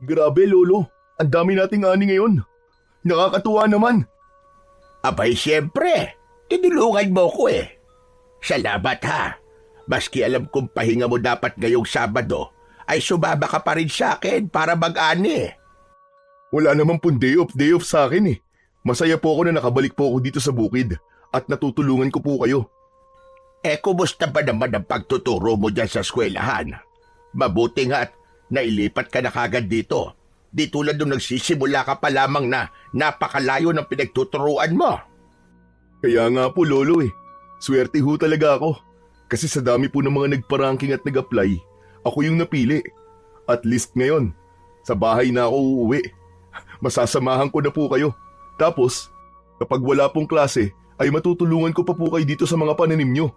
Grabe, Lolo. Ang dami nating ani ngayon. Nakakatuwa naman. Abay, siyempre. Tinulungan mo ko eh. Salamat ha. Maski alam kong pahinga mo dapat ngayong Sabado, ay sumaba ka pa rin sa akin para mag-ani. Wala naman pong day off sa akin eh. Masaya po ako na nakabalik po ako dito sa bukid at natutulungan ko po kayo. Kumusta ba naman ang pagtuturo mo dyan sa eskwelahan? Mabuti nga at nailipat ka na kagad dito. Di tulad nung nagsisimula ka pa lamang na napakalayo ng pinagtuturuan mo. Kaya nga po, Lolo eh. Swerte ho talaga ako. Kasi sa dami po ng mga nagpa-ranking at nag-apply, ako yung napili. At least ngayon, sa bahay na ako uuwi. Masasamahan ko na po kayo. Tapos, kapag wala pong klase, ay matutulungan ko pa po kayo dito sa mga pananim nyo.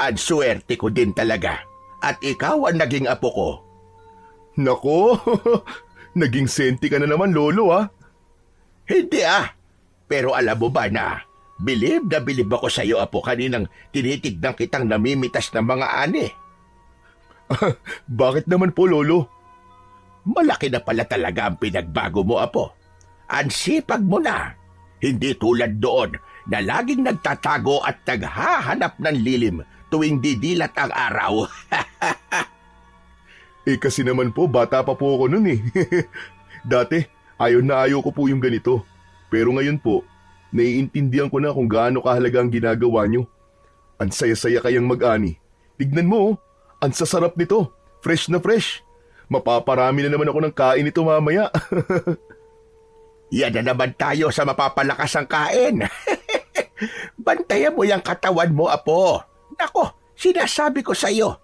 Ang swerte ko din talaga. At ikaw ang naging apo ko. Nako, naging senti ka na naman, Lolo ah. Hindi ah. Pero alam mo ba na bilib ako sa iyo, apo, kaninang tinitignan kitang namimitas ng mga ani. Bakit naman po, Lolo? Malaki na pala talaga ang pinagbago mo, apo. Ang sipag mo na. Hindi tulad doon na laging nagtatago at naghahanap ng lilim tuwing didilat ang araw. Kasi naman po, bata pa po ako nun eh. Dati, ayaw na ayaw ko po yung ganito. Pero ngayon po, naiintindihan ko na kung gaano kahalaga ang ginagawa nyo. Ang saya-saya kayang mag-ani. Tignan mo, ang sasarap nito. Fresh na fresh. Mapaparami na naman ako ng kain nito mamaya. Yan na naman tayo sa mapapalakas ang kain. Bantayan mo yung katawan mo, apo. Nako, sinasabi ko sa iyo.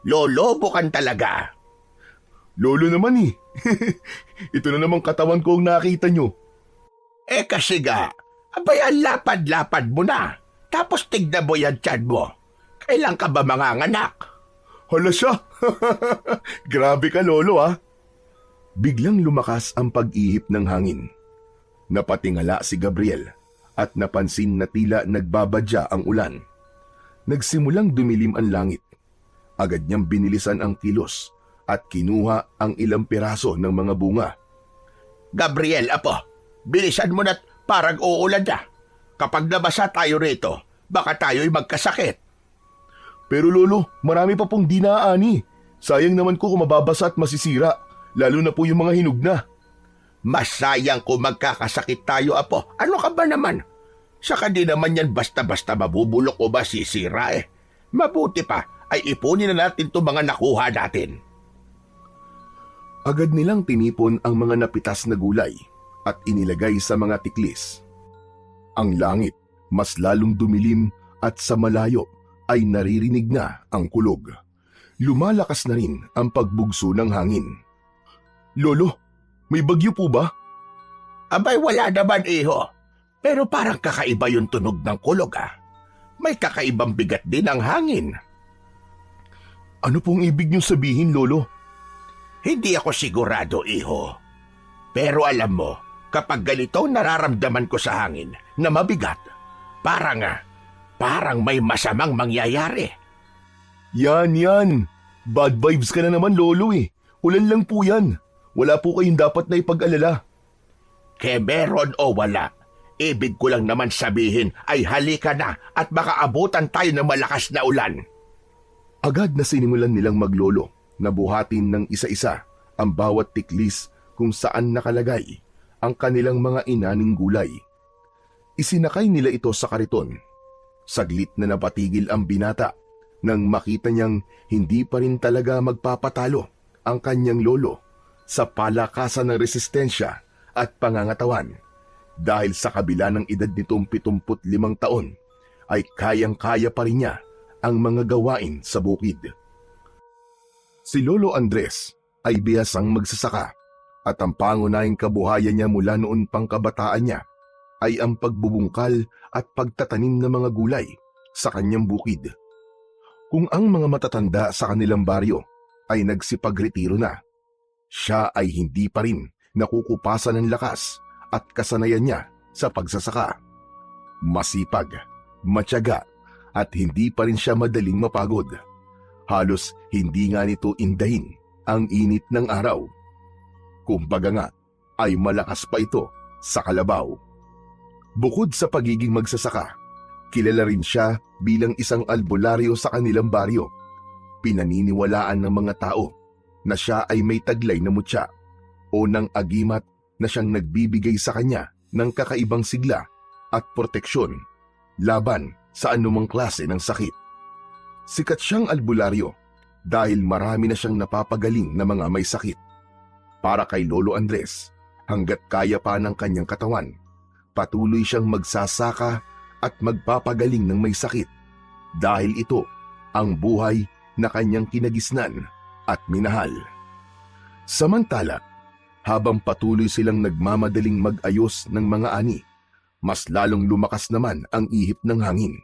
Lolobo kan talaga. Lolo naman eh. Ito na naman katawan ko ang nakita nyo. Kasi ga, abay ang lapad-lapad mo na. Tapos tignan mo yan tiyan mo. Kailan ka ba manganganak? Hala siya. Grabe ka, Lolo ah. Biglang lumakas ang pag-ihip ng hangin. Napatingala si Gabriel at napansin na tila nagbabadya ang ulan. Nagsimulang dumilim ang langit. Agad niyang binilisan ang kilos at kinuha ang ilang piraso ng mga bunga. Gabriel, apo, bilisan mo na't parang uulan na. Kapag nabasa tayo rito, baka tayo'y magkasakit. Pero Lolo, marami pa pong dinaani. Sayang naman ko kung mababasa at masisira, lalo na po yung mga hinog na. Mas sayang kung magkakasakit tayo, apo. Ano ka ba naman? Saka di naman yan basta-basta mabubulok o masisira eh. Mabuti pa ay ipunin na natin itong mga nakuha natin. Agad nilang tinipon ang mga napitas na gulay at inilagay sa mga tiklis. Ang langit mas lalong dumilim at sa malayo ay naririnig na ang kulog. Lumalakas na rin ang pagbugso ng hangin. Lolo, may bagyo po ba? Abay, wala naman, iho. Pero parang kakaiba yung tunog ng kulog ah. May kakaibang bigat din ang hangin. Ano pong ibig niyong sabihin, Lolo? Hindi ako sigurado, iho. Pero alam mo, kapag ganito nararamdaman ko sa hangin na mabigat, parang may masamang mangyayari. Yan. Bad vibes ka na naman, Lolo eh. Ulan lang po yan. Wala po kayong dapat na ipag-alala. Meron o wala, ibig ko lang naman sabihin ay halika na at baka abutan tayo ng malakas na ulan. Agad na sinimulan nilang maglolo na buhatin ng isa-isa ang bawat tiklis kung saan nakalagay ang kanilang mga inaning gulay. Isinakay nila ito sa kariton. Saglit na napatigil ang binata nang makita niyang hindi pa rin talaga magpapatalo ang kanyang lolo sa palakasan ng resistensya at pangangatawan. Dahil sa kabila ng edad nitong 75 taon, ay kayang-kaya pa rin niya ang mga gawain sa bukid. Si Lolo Andres ay bihasang magsasaka at ang pangunahing kabuhayan niya mula noon pang kabataan niya ay ang pagbubungkal at pagtatanim ng mga gulay sa kanyang bukid. Kung ang mga matatanda sa kanilang baryo ay nagsipagretiro na, siya ay hindi pa rin nakukupasan ng lakas at kasanayan niya sa pagsasaka. Masipag, matyaga at hindi pa rin siya madaling mapagod. Halos hindi nga nito indahin ang init ng araw. Kumbaga nga, ay malakas pa ito sa kalabaw. Bukod sa pagiging magsasaka, kilala rin siya bilang isang albularyo sa kanilang baryo. Pinaniniwalaan ng mga tao na siya ay may taglay na mutya o ng agimat na siyang nagbibigay sa kanya ng kakaibang sigla at proteksyon laban sa anumang klase ng sakit. Sikat siyang albularyo dahil marami na siyang napapagaling na mga may sakit. Para kay Lolo Andres, hanggat kaya pa ng kanyang katawan, patuloy siyang magsasaka at magpapagaling ng may sakit dahil ito ang buhay na kanyang kinagisnan at minahal. Samantala, habang patuloy silang nagmamadaling mag-ayos ng mga ani, mas lalong lumakas naman ang ihip ng hangin.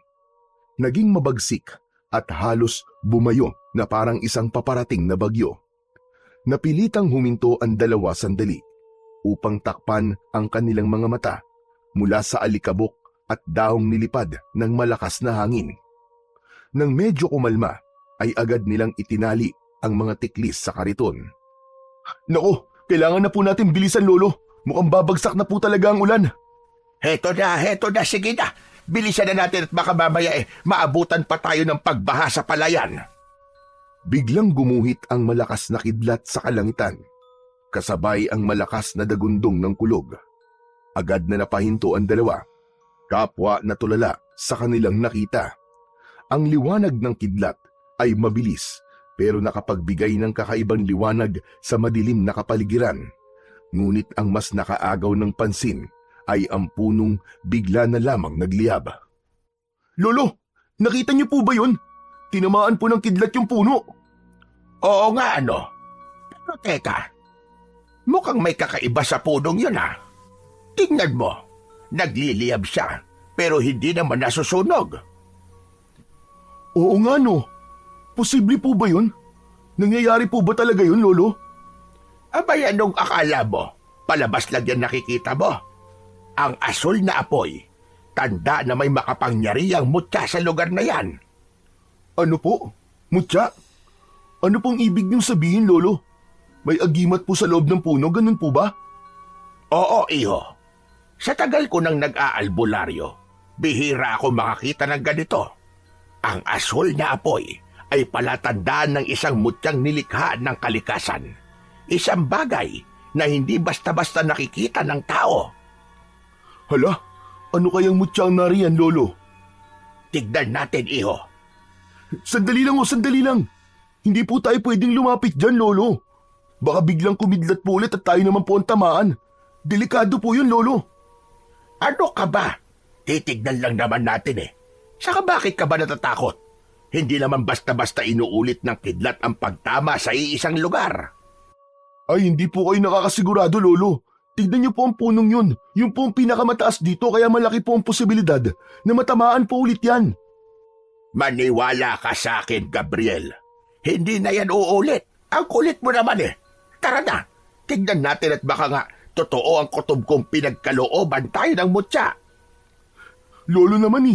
Naging mabagsik at halos bumayo na parang isang paparating na bagyo. Napilitang huminto ang dalawa sandali upang takpan ang kanilang mga mata mula sa alikabok at dahong nilipad ng malakas na hangin. Nang medyo kumalma, ay agad nilang itinali ang mga tiklis sa kariton. Naku, kailangan na po natin bilisan, Lolo. Mukhang babagsak na po talaga ang ulan. Heto na, sige na. Bilisan na natin at baka mamaya maabutan pa tayo ng pagbaha sa palayan. Biglang gumuhit ang malakas na kidlat sa kalangitan, kasabay ang malakas na dagundong ng kulog. Agad na napahinto ang dalawa, kapwa na tulala sa kanilang nakita. Ang liwanag ng kidlat ay mabilis pero nakapagbigay ng kakaibang liwanag sa madilim na kapaligiran. Ngunit ang mas nakaagaw ng pansin ay ang punong bigla na lamang nagliyab. Lolo, nakita niyo po ba yun? Tinamaan po ng kidlat yung puno. Oo nga Pero teka, mukhang may kakaiba sa punong yun Tingnan mo, nagliliyab siya pero hindi naman nasusunog. Oo nga Posible po ba yun? Nangyayari po ba talaga yun, Lolo? Abay, anong akala mo? Palabas lang yan nakikita mo. Ang asul na apoy, tanda na may makapangyarihang mutya sa lugar na yan. Ano po? Mutya? Ano pong ibig niyong sabihin, Lolo? May agimat po sa loob ng puno, ganun po ba? Oo, iho. Sa tagal ko nang nag-aalbularyo, bihira ako makakita ng ganito. Ang asul na apoy ay palatandaan ng isang mutyang nilikha ng kalikasan. Isang bagay na hindi basta-basta nakikita ng tao. Hala, ano kayang mutyang nariyan, Lolo? Tignan natin, iho. Sandali lang. Hindi po tayo pwedeng lumapit dyan, Lolo. Baka biglang kumidlat po ulit at tayo naman po ang tamaan. Delikado po yun, Lolo. Ano ka ba? Titignan lang naman natin Saka bakit ka ba natatakot? Hindi naman basta-basta inuulit ng kidlat ang pagtama sa iisang lugar. Ay, hindi po kayo nakakasigurado, Lolo. Tignan niyo po ang punong yun. Yung po ang pinakamataas dito kaya malaki po ang posibilidad na matamaan po ulit yan. Maniwala ka sa akin, Gabriel. Hindi na yan uulit. Ang kulit mo naman Tara na, tignan natin at baka nga totoo ang kutob kong pinagkalooban tayo ng mutya. Lolo naman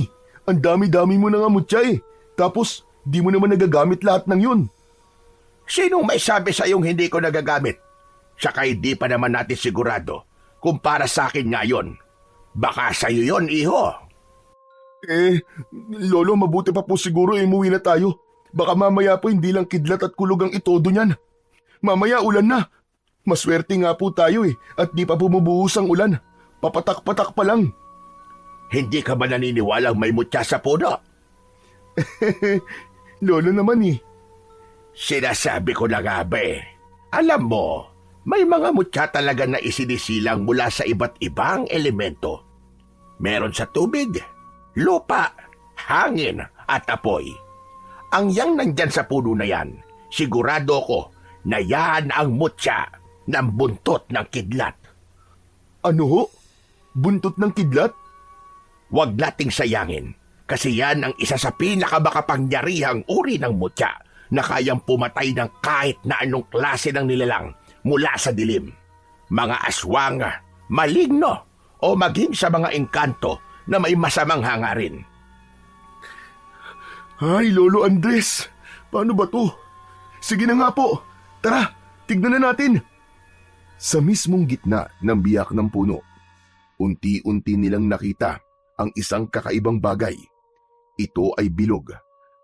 ang dami-dami mo na nga mutya Tapos, di mo naman nagagamit lahat ng yun. Sinong may sabi sa iyong hindi ko nagagamit? Saka hindi pa naman natin sigurado kung para sa akin nga yun. Baka sa'yo yun, iho. Lolo, mabuti pa po siguro umuwi na tayo. Baka mamaya po hindi lang kidlat at kulog ang itodo niyan. Mamaya ulan na. Maswerte nga po tayo at di pa bumubuhos ang ulan. Papatak-patak pa lang. Hindi ka ba naniniwalang may mutya sa puno? Lolo naman Sinasabi ko na nga ba Alam mo, may mga mutya talaga na isinisilang mula sa iba't ibang elemento. Meron sa tubig, lupa, hangin at apoy. Ang yang nandyan sa puno na yan, sigurado ko na yan ang mutya ng buntot ng kidlat. Ano ho? Buntot ng kidlat? Huwag nating sayangin kasi yan ang isa sa pinakamakapangyarihang uri ng mutya na kayang pumatay ng kahit na anong klase ng nilalang mula sa dilim. Mga aswang, maligno o maging sa mga engkanto na may masamang hangarin. Ay, Lolo Andres, paano ba to? Sige na nga po, tara, tignan na natin. Sa mismong gitna ng biyak ng puno, unti-unti nilang nakita ang isang kakaibang bagay. Ito ay bilog,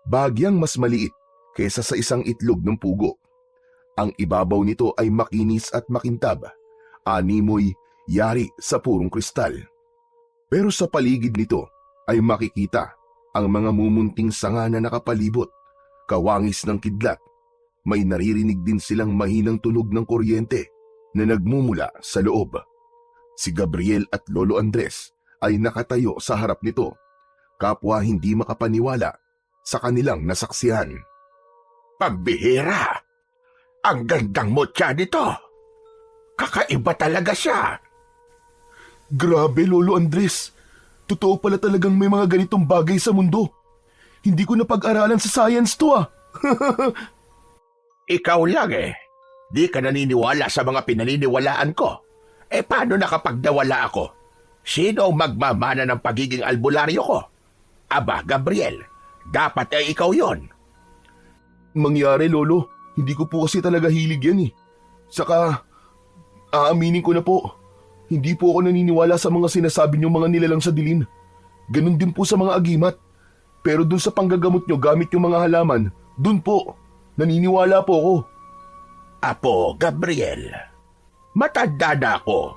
bahagyang mas maliit kaysa sa isang itlog ng pugo. Ang ibabaw nito ay makinis at makintab, animoy yari sa purong kristal. Pero sa paligid nito ay makikita ang mga mumunting sanga na nakapalibot, kawangis ng kidlat. May naririnig din silang mahinang tunog ng kuryente na nagmumula sa loob. Si Gabriel at Lolo Andres ay nakatayo sa harap nito, kapwa hindi makapaniwala sa kanilang nasaksihan. Pambihira! Ang gandang mutya nito! Kakaiba talaga siya! Grabe, Lolo Andres. Totoo pala talagang may mga ganitong bagay sa mundo. Hindi ko napag-aralan sa science to ah. Ikaw lang eh. Di ka naniniwala sa mga pinaniniwalaan ko. Paano nakapagdawala ako? Sino ang magmamana ng pagiging albularyo ko? Aba, Gabriel, dapat ay ikaw yon. Mangyari, Lolo. Hindi ko po kasi talaga hilig yan eh. Saka, aaminin ko na po. Hindi po ako naniniwala sa mga sinasabi niyong mga nilalang sa dilim. Ganun din po sa mga agimat. Pero dun sa panggagamot niyo gamit yung mga halaman, dun po, naniniwala po ako. Apo, Gabriel, matanda na ako.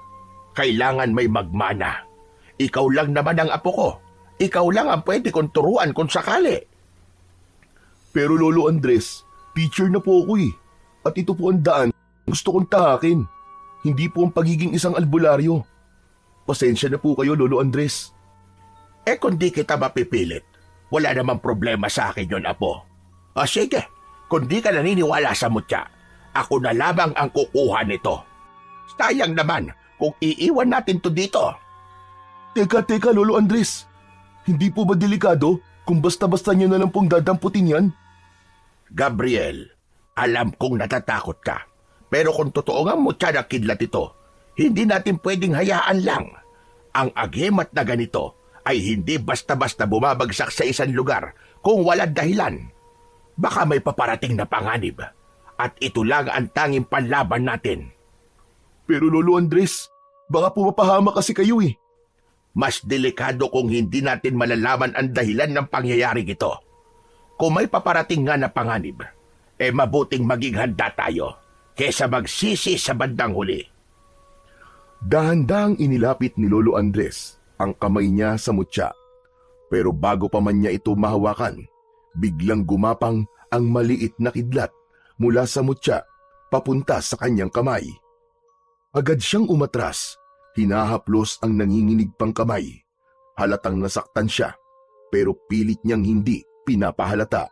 Kailangan may magmana. Ikaw lang naman ang apo ko. Ikaw lang ang pwede kong turuan kung sakali. Pero Lolo Andres, teacher na po ako eh. At ito po ang daan gusto kong tahakin. Hindi po ang pagiging isang albularyo. Pasensya na po kayo, Lolo Andres. Kung di kita mapipilit, wala namang problema sa akin yon, apo. O sige, kung di ka naniniwala sa mutya, ako na lamang ang kukuha nito. Sayang naman kung iiwan natin to dito. Teka, Lolo Andres. Hindi po ba delikado kung basta-basta niyo na lang pong dadamputin yan? Gabriel, alam kong natatakot ka. Pero kung totoo nga mutya na kidlat ito, hindi natin pwedeng hayaan lang. Ang agimat na ganito ay hindi basta-basta bumabagsak sa isang lugar kung walang dahilan. Baka may paparating na panganib. At ito lang ang tanging panlaban natin. Pero Lolo Andres, baka pumapahama kasi kayo eh. Mas delikado kung hindi natin malalaman ang dahilan ng pangyayaring ito. Kung may paparating nga na panganib, mabuting maging handa tayo kesa magsisi sa bandang huli. Dahan-dahang inilapit ni Lolo Andres ang kamay niya sa mutya. Pero bago pa man niya ito mahawakan, biglang gumapang ang maliit na kidlat mula sa mutya papunta sa kanyang kamay. Agad siyang umatras, hinahaplos ang nanginginig pang kamay. Halatang nasaktan siya, pero pilit niyang hindi pinapahalata.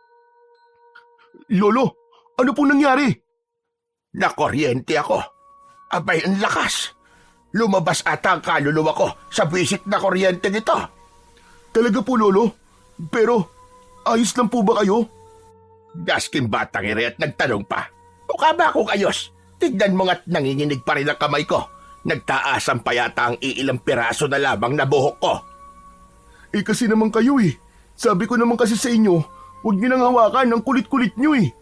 Lolo, ano pong nangyari? Nakuryente ako. Abay, ang lakas. Lumabas ata ang kaluluwa ko sa bisit na kuryente nito. Talaga po, Lolo? Pero, ayos lang po ba kayo? Gasking batang ire at nagtanong pa. Mukha ba akong ayos? Tignan mo nga't nanginginig pa rin ang kamay ko. Nagtaasan pa yata ang iilang piraso na lamang na buhok ko. Kasi naman kayo eh. Sabi ko naman kasi sa inyo, huwag niyo nang hawakan ang kulit-kulit niyo eh.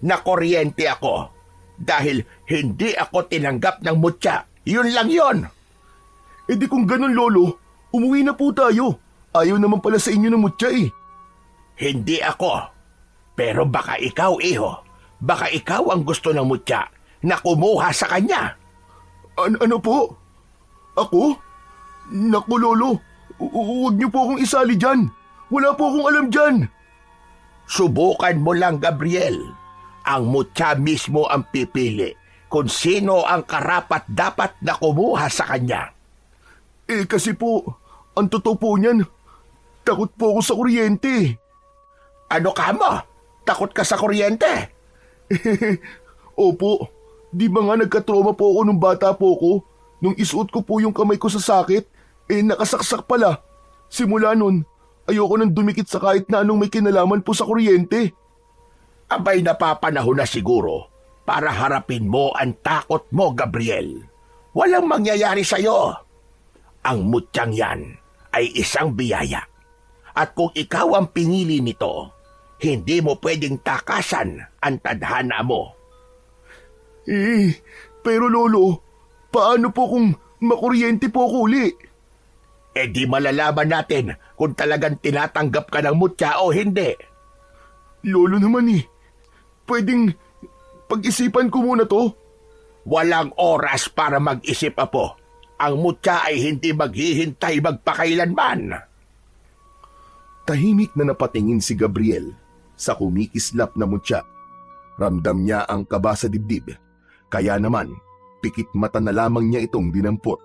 Nakuryente ako. Dahil hindi ako tinanggap ng mutya. Yun lang yun. Di kung ganun, Lolo, umuwi na po tayo. Ayaw naman pala sa inyo ng mutya eh. Hindi ako. Pero baka ikaw, iho. Baka ikaw ang gusto ng mutya na kumuha sa kanya. Ano po? Ako? Naku, Lolo. Huwag niyo po akong isali dyan. Wala po akong alam dyan. Subukan mo lang, Gabriel. Ang mutya mismo ang pipili kung sino ang karapat-dapat na kumuha sa kanya. Kasi po, ang totoo po niyan, takot po ako sa kuryente. Ano ka mo? Takot ka sa kuryente? Opo, di ba nga nagkatrauma po ako nung bata po ko? Nung isuot ko po yung kamay ko sa sakit, nakasaksak pala. Simula nun, ayoko nang dumikit sa kahit na anong may kinalaman po sa kuryente. Abay, napapanahon na siguro para harapin mo ang takot mo, Gabriel. Walang mangyayari sa'yo. Ang mutyang yan ay isang biyaya. At kung ikaw ang pinili nito, hindi mo pwedeng takasan ang tadhana mo. Pero lolo, paano po kung makuryente po ako uli? Di malalaman natin kung talagang tinatanggap ka ng mutya o hindi. Lolo naman pwedeng pag-isipan ko muna to. Walang oras para mag-isip, apo. Ang mutya ay hindi maghihintay magpakailanman. Tahimik na napatingin si Gabriel sa kumikislap na mutya. Ramdam niya ang kaba sa dibdib. Kaya naman, pikit mata na lamang niya itong dinampot.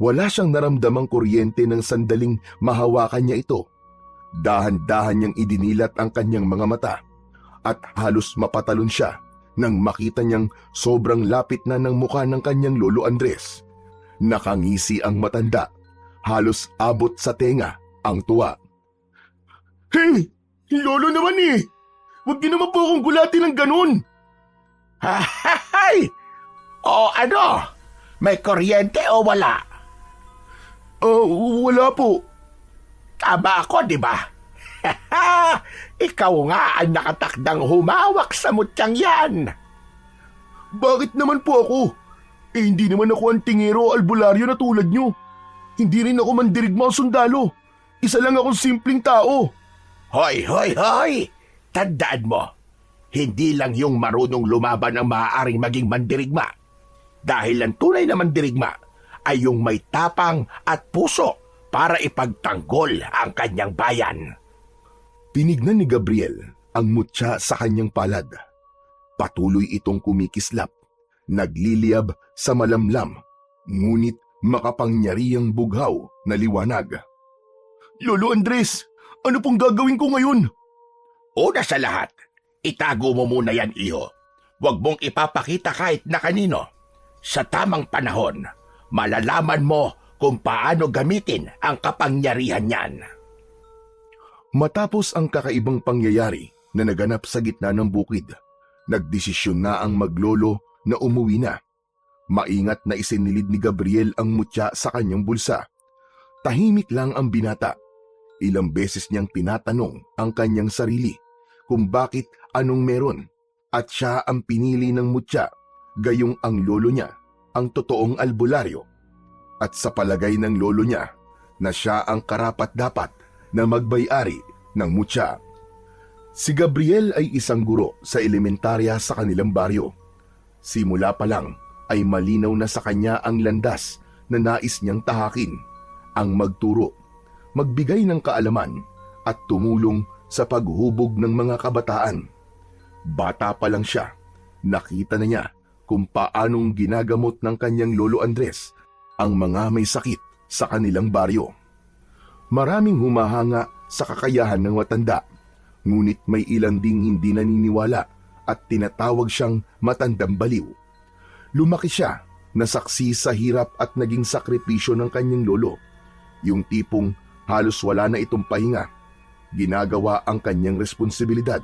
Wala siyang naramdamang kuryente ng sandaling mahawakan niya ito. Dahan-dahan niyang idinilat ang kanyang mga mata at halos mapatalon siya nang makita niyang sobrang lapit na ng mukha ng kanyang lolo Andres. Nakangisi ang matanda, halos abot sa tenga ang tuwa. Hey! Lolo naman Huwag niyo naman po akong gulatin ng ganun! Hay! O ano? May kuryente o wala? Wala po. Tama ako, di ba? Ikaw nga ang nakatakdang humawak sa mutyang yan. Bakit naman po ako? Hindi naman ako ang tingero o albularyo na tulad nyo. Hindi rin ako mandirigmang sundalo. Isa lang akong simpleng tao. Hoy! Tandaan mo, hindi lang yung marunong lumaban ang maaaring maging mandirigma. Dahil ang tunay na mandirigma ay yung may tapang at puso para ipagtanggol ang kanyang bayan. Tinignan ni Gabriel ang mutya sa kanyang palad. Patuloy itong kumikislap, nagliliyab sa malamlam, ngunit makapangyarihang bughaw na liwanag. Lolo Andres, ano pong gagawin ko ngayon? Una sa lahat, itago mo muna yan, iho. Huwag mong ipapakita kahit na kanino. Sa tamang panahon, malalaman mo kung paano gamitin ang kapangyarihan niyan. Matapos ang kakaibang pangyayari na naganap sa gitna ng bukid, nagdesisyon na ang maglolo na umuwi na. Maingat na isinilid ni Gabriel ang mutya sa kanyang bulsa. Tahimik lang ang binata. Ilang beses niyang tinatanong ang kanyang sarili kung bakit anong meron at siya ang pinili ng mutya, gayong ang lolo niya ang totoong albularyo at sa palagay ng lolo niya na siya ang karapat-dapat na magbayari ng mutya. Si Gabriel ay isang guro sa elementarya sa kanilang baryo. Simula pa lang ay malinaw na sa kanya ang landas na nais niyang tahakin, ang magturo, magbigay ng kaalaman at tumulong sa paghubog ng mga kabataan. Bata pa lang siya, nakita na niya kung paanong ginagamot ng kanyang lolo Andres ang mga may sakit sa kanilang baryo. Maraming humahanga sa kakayahan ng matanda, ngunit may ilan ding hindi naniniwala at tinatawag siyang matandang baliw. Lumaki siya na saksi sa hirap at naging sakripisyo ng kanyang lolo, yung tipong halos wala na itong pahinga. Ginagawa ang kanyang responsibilidad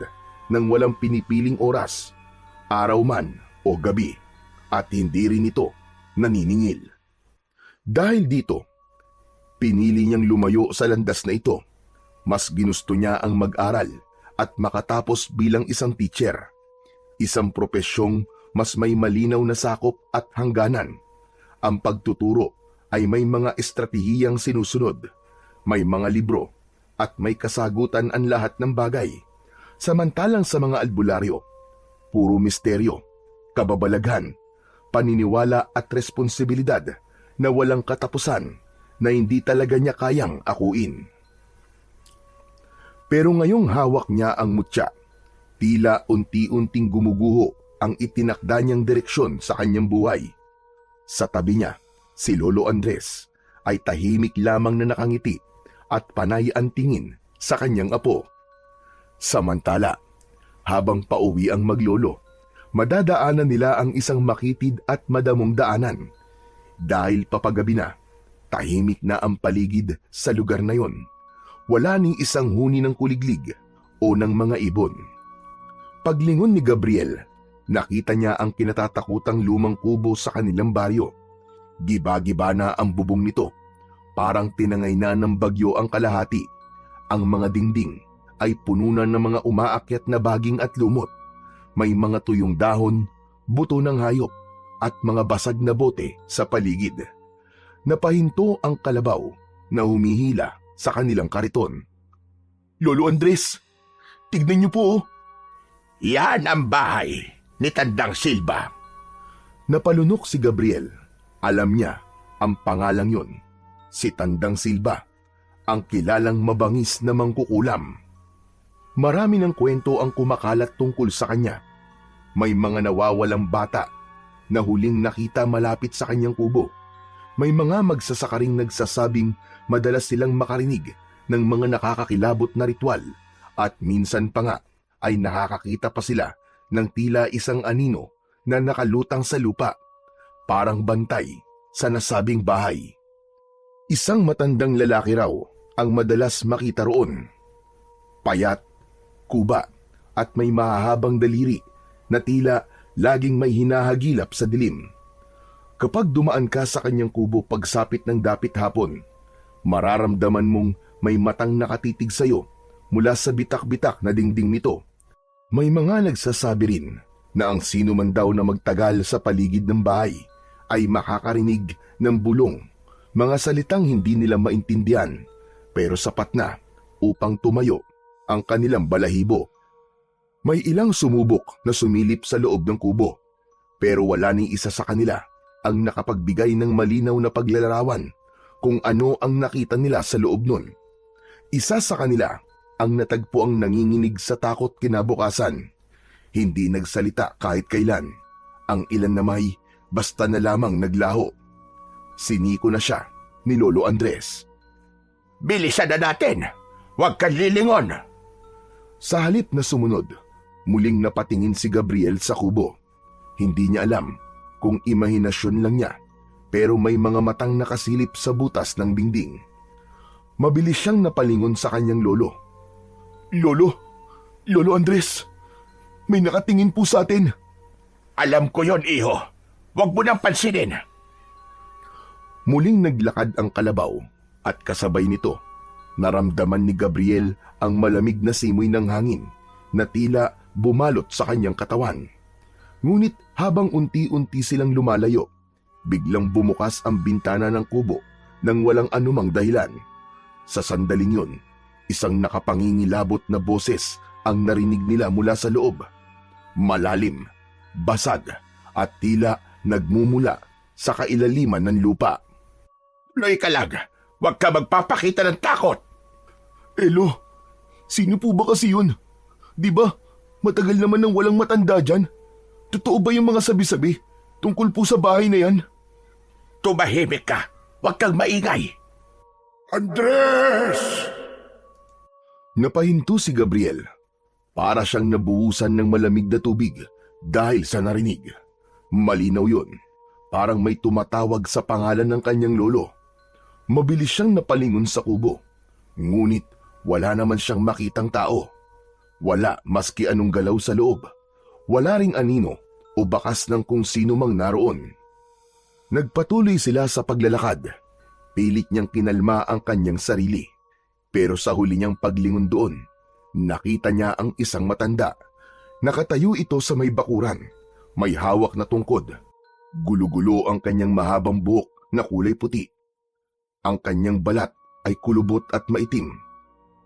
nang walang pinipiling oras, araw man o gabi, at hindi rin ito naniningil. Dahil dito, pinili niyang lumayo sa landas na ito. Mas ginusto niya ang mag-aral at makatapos bilang isang teacher, isang propesyong mas may malinaw na sakop at hangganan. Ang pagtuturo ay may mga estratehiyang sinusunod, may mga libro, at may kasagutan ang lahat ng bagay. Samantalang sa mga albularyo, puro misteryo, kababalaghan, paniniwala at responsibilidad na walang katapusan na hindi talaga niya kayang akuin. Pero ngayong hawak niya ang mutya, tila unti-unting gumuguho ang itinakda niyang direksyon sa kanyang buhay. Sa tabi niya, si Lolo Andres ay tahimik lamang na nakangiti at panay ang tingin sa kanyang apo. Samantala, habang pauwi ang maglolo, madadaanan nila ang isang makitid at madamong daanan. Dahil papagabi na, tahimik na ang paligid sa lugar na yon. Wala ning isang huni ng kuliglig o ng mga ibon. Paglingon ni Gabriel, nakita niya ang kinatatakutang lumang kubo sa kanilang baryo. Giba-giba na ang bubong nito. Parang tinangay na ng bagyo ang kalahati. Ang mga dingding ay pununan ng mga umaakyat na baging at lumot. May mga tuyong dahon, buto ng hayop at mga basag na bote sa paligid. Napahinto ang kalabaw na humihila sa kanilang kariton. Lolo Andres, tignan niyo po oh. Yan ang bahay ni Tandang Silva. Napalunok si Gabriel. Alam niya ang pangalang yon. Si Tandang Silva, ang kilalang mabangis na mangkukulam. Marami ng kwento ang kumakalat tungkol sa kanya. May mga nawawalang bata na huling nakita malapit sa kanyang kubo. May mga magsasakaring nagsasabing madalas silang makarinig ng mga nakakakilabot na ritual at minsan pa nga ay nakakakita pa sila ng tila isang anino na nakalutang sa lupa, parang bantay sa nasabing bahay. Isang matandang lalaki raw ang madalas makita roon. Payat, kuba at may mahahabang daliri na tila laging may hinahagilap sa dilim. Kapag dumaan ka sa kanyang kubo pagsapit ng dapit hapon, mararamdaman mong may matang nakatitig sa iyo mula sa bitak-bitak na dingding nito. May mga nagsasabi rin na ang sino man daw na magtagal sa paligid ng bahay ay makakarinig ng bulong, mga salitang hindi nila maintindihan pero sapat na upang tumayo ang kanilang balahibo. May ilang sumubok na sumilip sa loob ng kubo pero wala ni isa sa kanila ang nakapagbigay ng malinaw na paglalarawan kung ano ang nakita nila sa loob nun. Isa sa kanila ang natagpo ang nanginginig sa takot kinabukasan. Hindi nagsalita kahit kailan. Ang ilan na may basta na lamang naglaho. Siniko na siya ni Lolo Andres. Bilisan na natin! Huwag kang lilingon! Sa halip na sumunod, muling napatingin si Gabriel sa kubo. Hindi niya alam kung imahinasyon lang niya, pero may mga matang nakasilip sa butas ng dingding. Mabilis siyang napalingon sa kanyang lolo. Lolo Andres, may nakatingin po sa atin. Alam ko yon, iho. Huwag mo nang pansinin. Muling naglakad ang kalabaw at kasabay nito, naramdaman ni Gabriel ang malamig na simoy ng hangin na tila bumalot sa kanyang katawan. Ngunit habang unti-unti silang lumalayo, biglang bumukas ang bintana ng kubo nang walang anumang dahilan. Sa sandaling yun, isang nakapangingilabot na boses ang narinig nila mula sa loob. Malalim, basag at tila nagmumula sa kailaliman ng lupa. Loy ka lang, huwag ka magpapakita ng takot. Elo, sino po ba kasi yun? Di ba, matagal naman nang walang matanda dyan? Totoo ba yung mga sabi-sabi tungkol po sa bahay na yan? Tumahimik ka, huwag kang maingay. Andres! Napahinto si Gabriel. Para siyang nabuhusan ng malamig na tubig dahil sa narinig. Malinaw yun. Parang may tumatawag sa pangalan ng kanyang lolo. Mabilis siyang napalingon sa kubo. Ngunit wala naman siyang makitang tao. Wala maski anong galaw sa loob. Wala ring anino o bakas ng kung sino mang naroon. Nagpatuloy sila sa paglalakad. Pilit niyang kinalma ang kanyang sarili. Pero sa huli niyang paglingon doon, nakita niya ang isang matanda. Nakatayo ito sa may bakuran. May hawak na tungkod. Gulo-gulo ang kanyang mahabang buhok na kulay puti. Ang kanyang balat ay kulubot at maitim.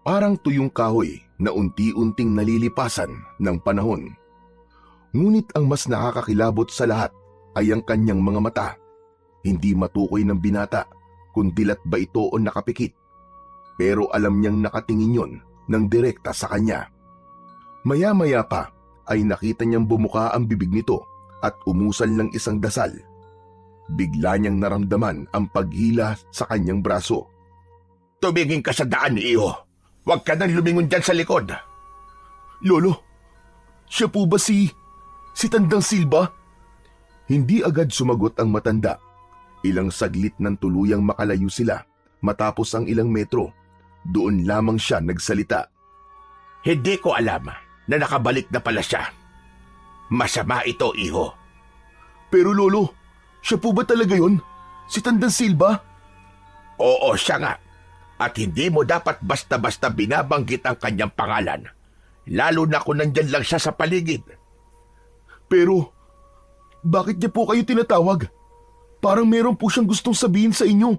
Parang tuyong kahoy na unti-unting nalilipasan ng panahon. Ngunit ang mas nakakakilabot sa lahat ay ang kanyang mga mata. Hindi matukoy ng binata kung dilat ba ito o nakapikit. Pero alam niyang nakatingin yon ng direkta sa kanya. Maya-maya pa ay nakita niyang bumuka ang bibig nito at umusal ng isang dasal. Bigla niyang naramdaman ang paghila sa kanyang braso. Tumingin ka sa daan, iho. Huwag ka nang lumingon dyan sa likod. Lolo, siya po ba si Tandang Silva? Hindi agad sumagot ang matanda. Ilang saglit nang tuluyang makalayo sila matapos ang ilang metro. Doon lamang siya nagsalita. Hindi ko alam na nakabalik na pala siya. Masama ito, iho. Pero lolo, siya po ba talaga yon? Si Tandang Silva? Oo, siya nga. At hindi mo dapat basta-basta binabanggit ang kanyang pangalan. Lalo na kung nandyan lang siya sa paligid. Pero Bakit niya po kayo tinatawag? Parang meron po siyang gustong sabihin sa inyo.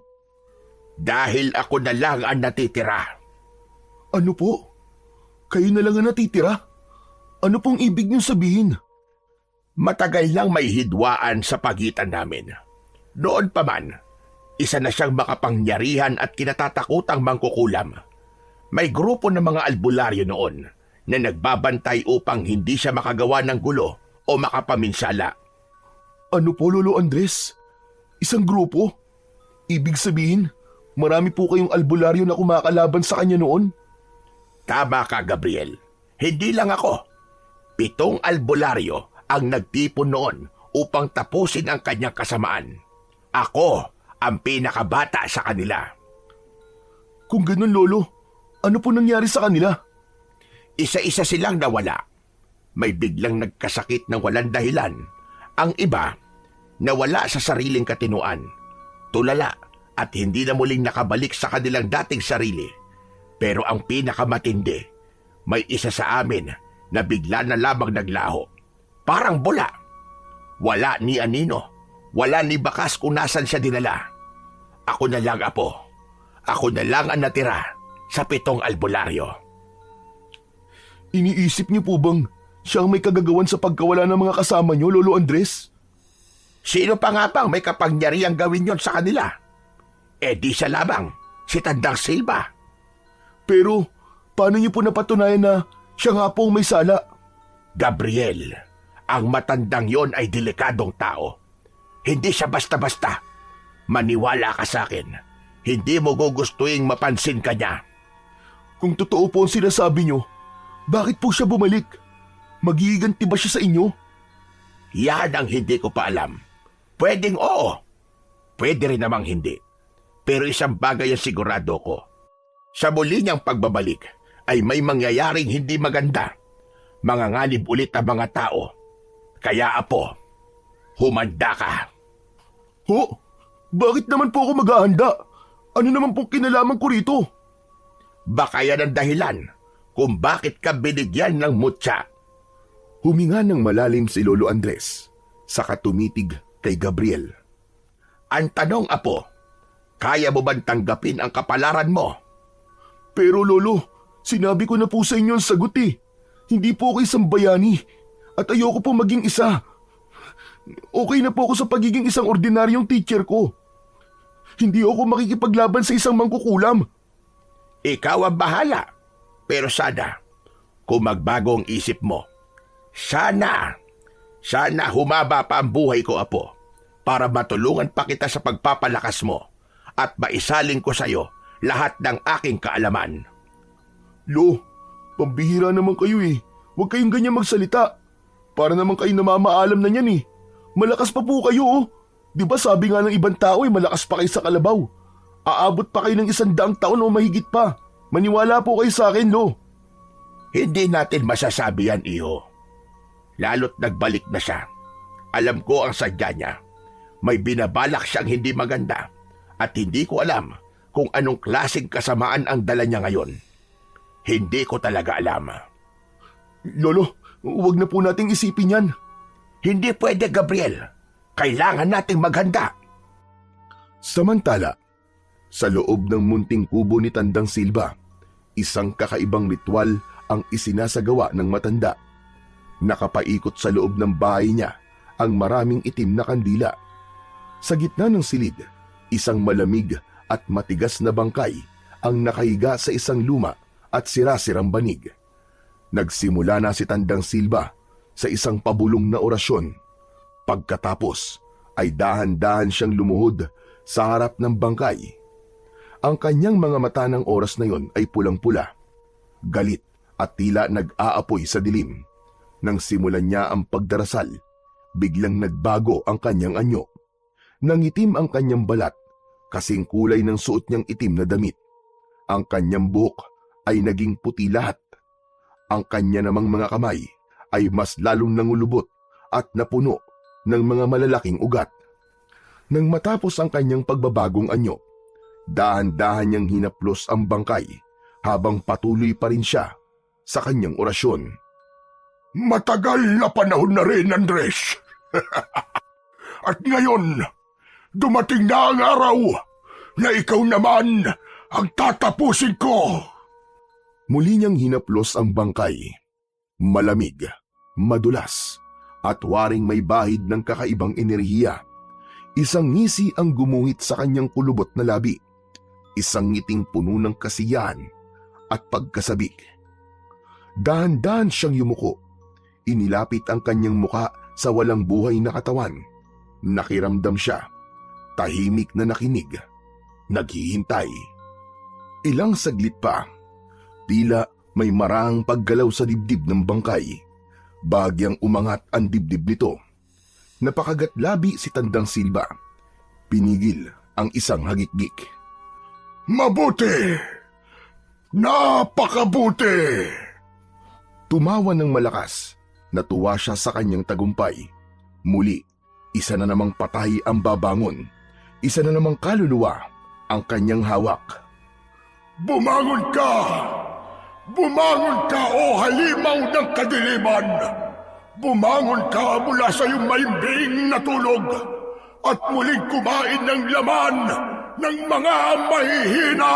Dahil ako na lang ang natitira. Ano po? Kayo na lang ang natitira? Ano pong ibig niyong sabihin? Matagal nang may hidwaan sa pagitan namin. Noon pa man, isa na siyang makapangyarihan at kinatatakutang mangkukulam. May grupo ng mga albularyo noon na nagbabantay upang hindi siya makagawa ng gulo o makapaminsala. Ano po, Lolo Andres? Isang grupo? Ibig sabihin, marami po kayong albularyo na kumakalaban sa kanya noon? Tama ka, Gabriel. Hindi lang ako. 7 albularyo ang nagtipon noon upang tapusin ang kanyang kasamaan. Ako ang pinakabata sa kanila. Kung ganun, Lolo, ano po nangyari sa kanila? Isa-isa silang nawala. May biglang nagkasakit ng walang dahilan. Ang iba, nawala sa sariling katinuan. Tulala at hindi na muling nakabalik sa kanilang dating sarili. Pero ang pinakamatindi, may isa sa amin na bigla na lamang naglaho. Parang bula. Wala ni anino. Wala ni bakas kung nasan siya dinala. Ako na lang, Apo. Ako na lang ang natira sa 7 albularyo. Iniisip niyo po bang siya ang may kagagawan sa pagkawala ng mga kasama niyo, Lolo Andres? Sino pa nga bang may kapangyarihang gawin yon sa kanila? Eh di siya lamang, si Tandang Silva. Pero paano niyo po napatunayan na siya nga po ang may sala? Gabriel, ang matandang yon ay delikadong tao. Hindi siya basta-basta. Maniwala ka sa akin. Hindi mo gugustuhin mapansin ka niya. Kung totoo po ang sinasabi niyo, bakit po siya bumalik? Magiganti ba siya sa inyo? Yan ang hindi ko pa alam. Pwedeng oo. Pwede rin namang hindi. Pero isang bagay ang sigurado ko. Sa muli niyang pagbabalik ay may mangyayaring hindi maganda. Manganganib ulit ang mga tao. Kaya, Apo, humanda ka. Ho? Bakit naman po ako maghahanda? Ano naman pong kinalaman ko rito? Baka yan ang dahilan kung bakit ka binigyan ng mutya. Huminga ng malalim si Lolo Andres, saka tumitig kay Gabriel. Ang tanong, Apo, kaya mo bang tanggapin ang kapalaran mo? Pero Lolo, sinabi ko na po sa inyo ang sagot eh. Hindi po ako isang bayani at ayoko po maging isa. Okay na po ako sa pagiging isang ordinaryong teacher ko. Hindi ako makikipaglaban sa isang mangkukulam. Ikaw ang bahala. Pero sana, kung magbago ang isip mo, sana humaba pa ang buhay ko, Apo, para matulungan pa kita sa pagpapalakas mo at maisaling ko sa iyo lahat ng aking kaalaman. Lo, pambihira naman kayo eh. Huwag kayong ganyan magsalita. Para naman kayo namamaalam na niyan eh. Malakas pa po kayo oh. Di ba sabi nga ng ibang tao eh, malakas pa kayo sa kalabaw. Aabot pa kayo ng 100 taon o mahigit pa. Maniwala po kayo sa akin, Lo. Hindi natin masasabi yan, Iho. Lalo't nagbalik na siya. Alam ko ang sadya niya. May binabalak siyang hindi maganda at hindi ko alam kung anong klaseng kasamaan ang dala niya ngayon. Hindi ko talaga alam. Lolo, huwag na po nating isipin yan. Hindi pwede, Gabriel. Kailangan nating maghanda. Samantala, sa loob ng munting kubo ni Tandang Silva, isang kakaibang ritual ang isinasagawa ng matanda. Nakapaikot sa loob ng bahay niya ang maraming itim na kandila. Sa gitna ng silid, isang malamig at matigas na bangkay ang nakahiga sa isang luma at sirasirang banig. Nagsimula na si Tandang Silva sa isang pabulong na orasyon. Pagkatapos ay dahan-dahan siyang lumuhod sa harap ng bangkay. Ang kanyang mga mata ng oras na yon ay pulang-pula, galit at tila nag-aapoy sa dilim. Nang simulan niya ang pagdarasal, biglang nagbago ang kanyang anyo. Nangitim ang kanyang balat, kasing kulay ng suot niyang itim na damit. Ang kanyang buhok ay naging puti lahat. Ang kanya namang mga kamay ay mas lalong nangulubot at napuno ng mga malalaking ugat. Nang matapos ang kanyang pagbabagong anyo, dahan-dahan niyang hinaplos ang bangkay habang patuloy pa rin siya sa kanyang orasyon. Matagal na panahon na rin, Andres. At ngayon, dumating na ang araw na ikaw naman ang tatapusin ko. Muli niyang hinaplos ang bangkay. Malamig, madulas, at waring may bahid ng kakaibang enerhiya. Isang ngisi ang gumuhit sa kanyang kulubot na labi. Isang ngiting puno ng kasiyahan at pagkasabik. Dahan-dahan siyang yumuko. Inilapit ang kanyang muka sa walang buhay na katawan. Nakiramdam siya. Tahimik na nakinig. Naghihintay. Ilang saglit pa. Tila may marahang paggalaw sa dibdib ng bangkay. Bahagyang umangat ang dibdib nito. Napakagatlabi si Tandang Silba. Pinigil ang isang hagikgik. Mabuti! Napakabuti! Tumawa ng malakas. Natuwa siya sa kanyang tagumpay. Muli, isa na namang patay ang babangon. Isa na namang kaluluwa ang kanyang hawak. Bumangon ka! Bumangon ka, o halimaw ng kadiliman! Bumangon ka mula sa iyong maimbing na tulog at muling kumain ng laman ng mga mahihina!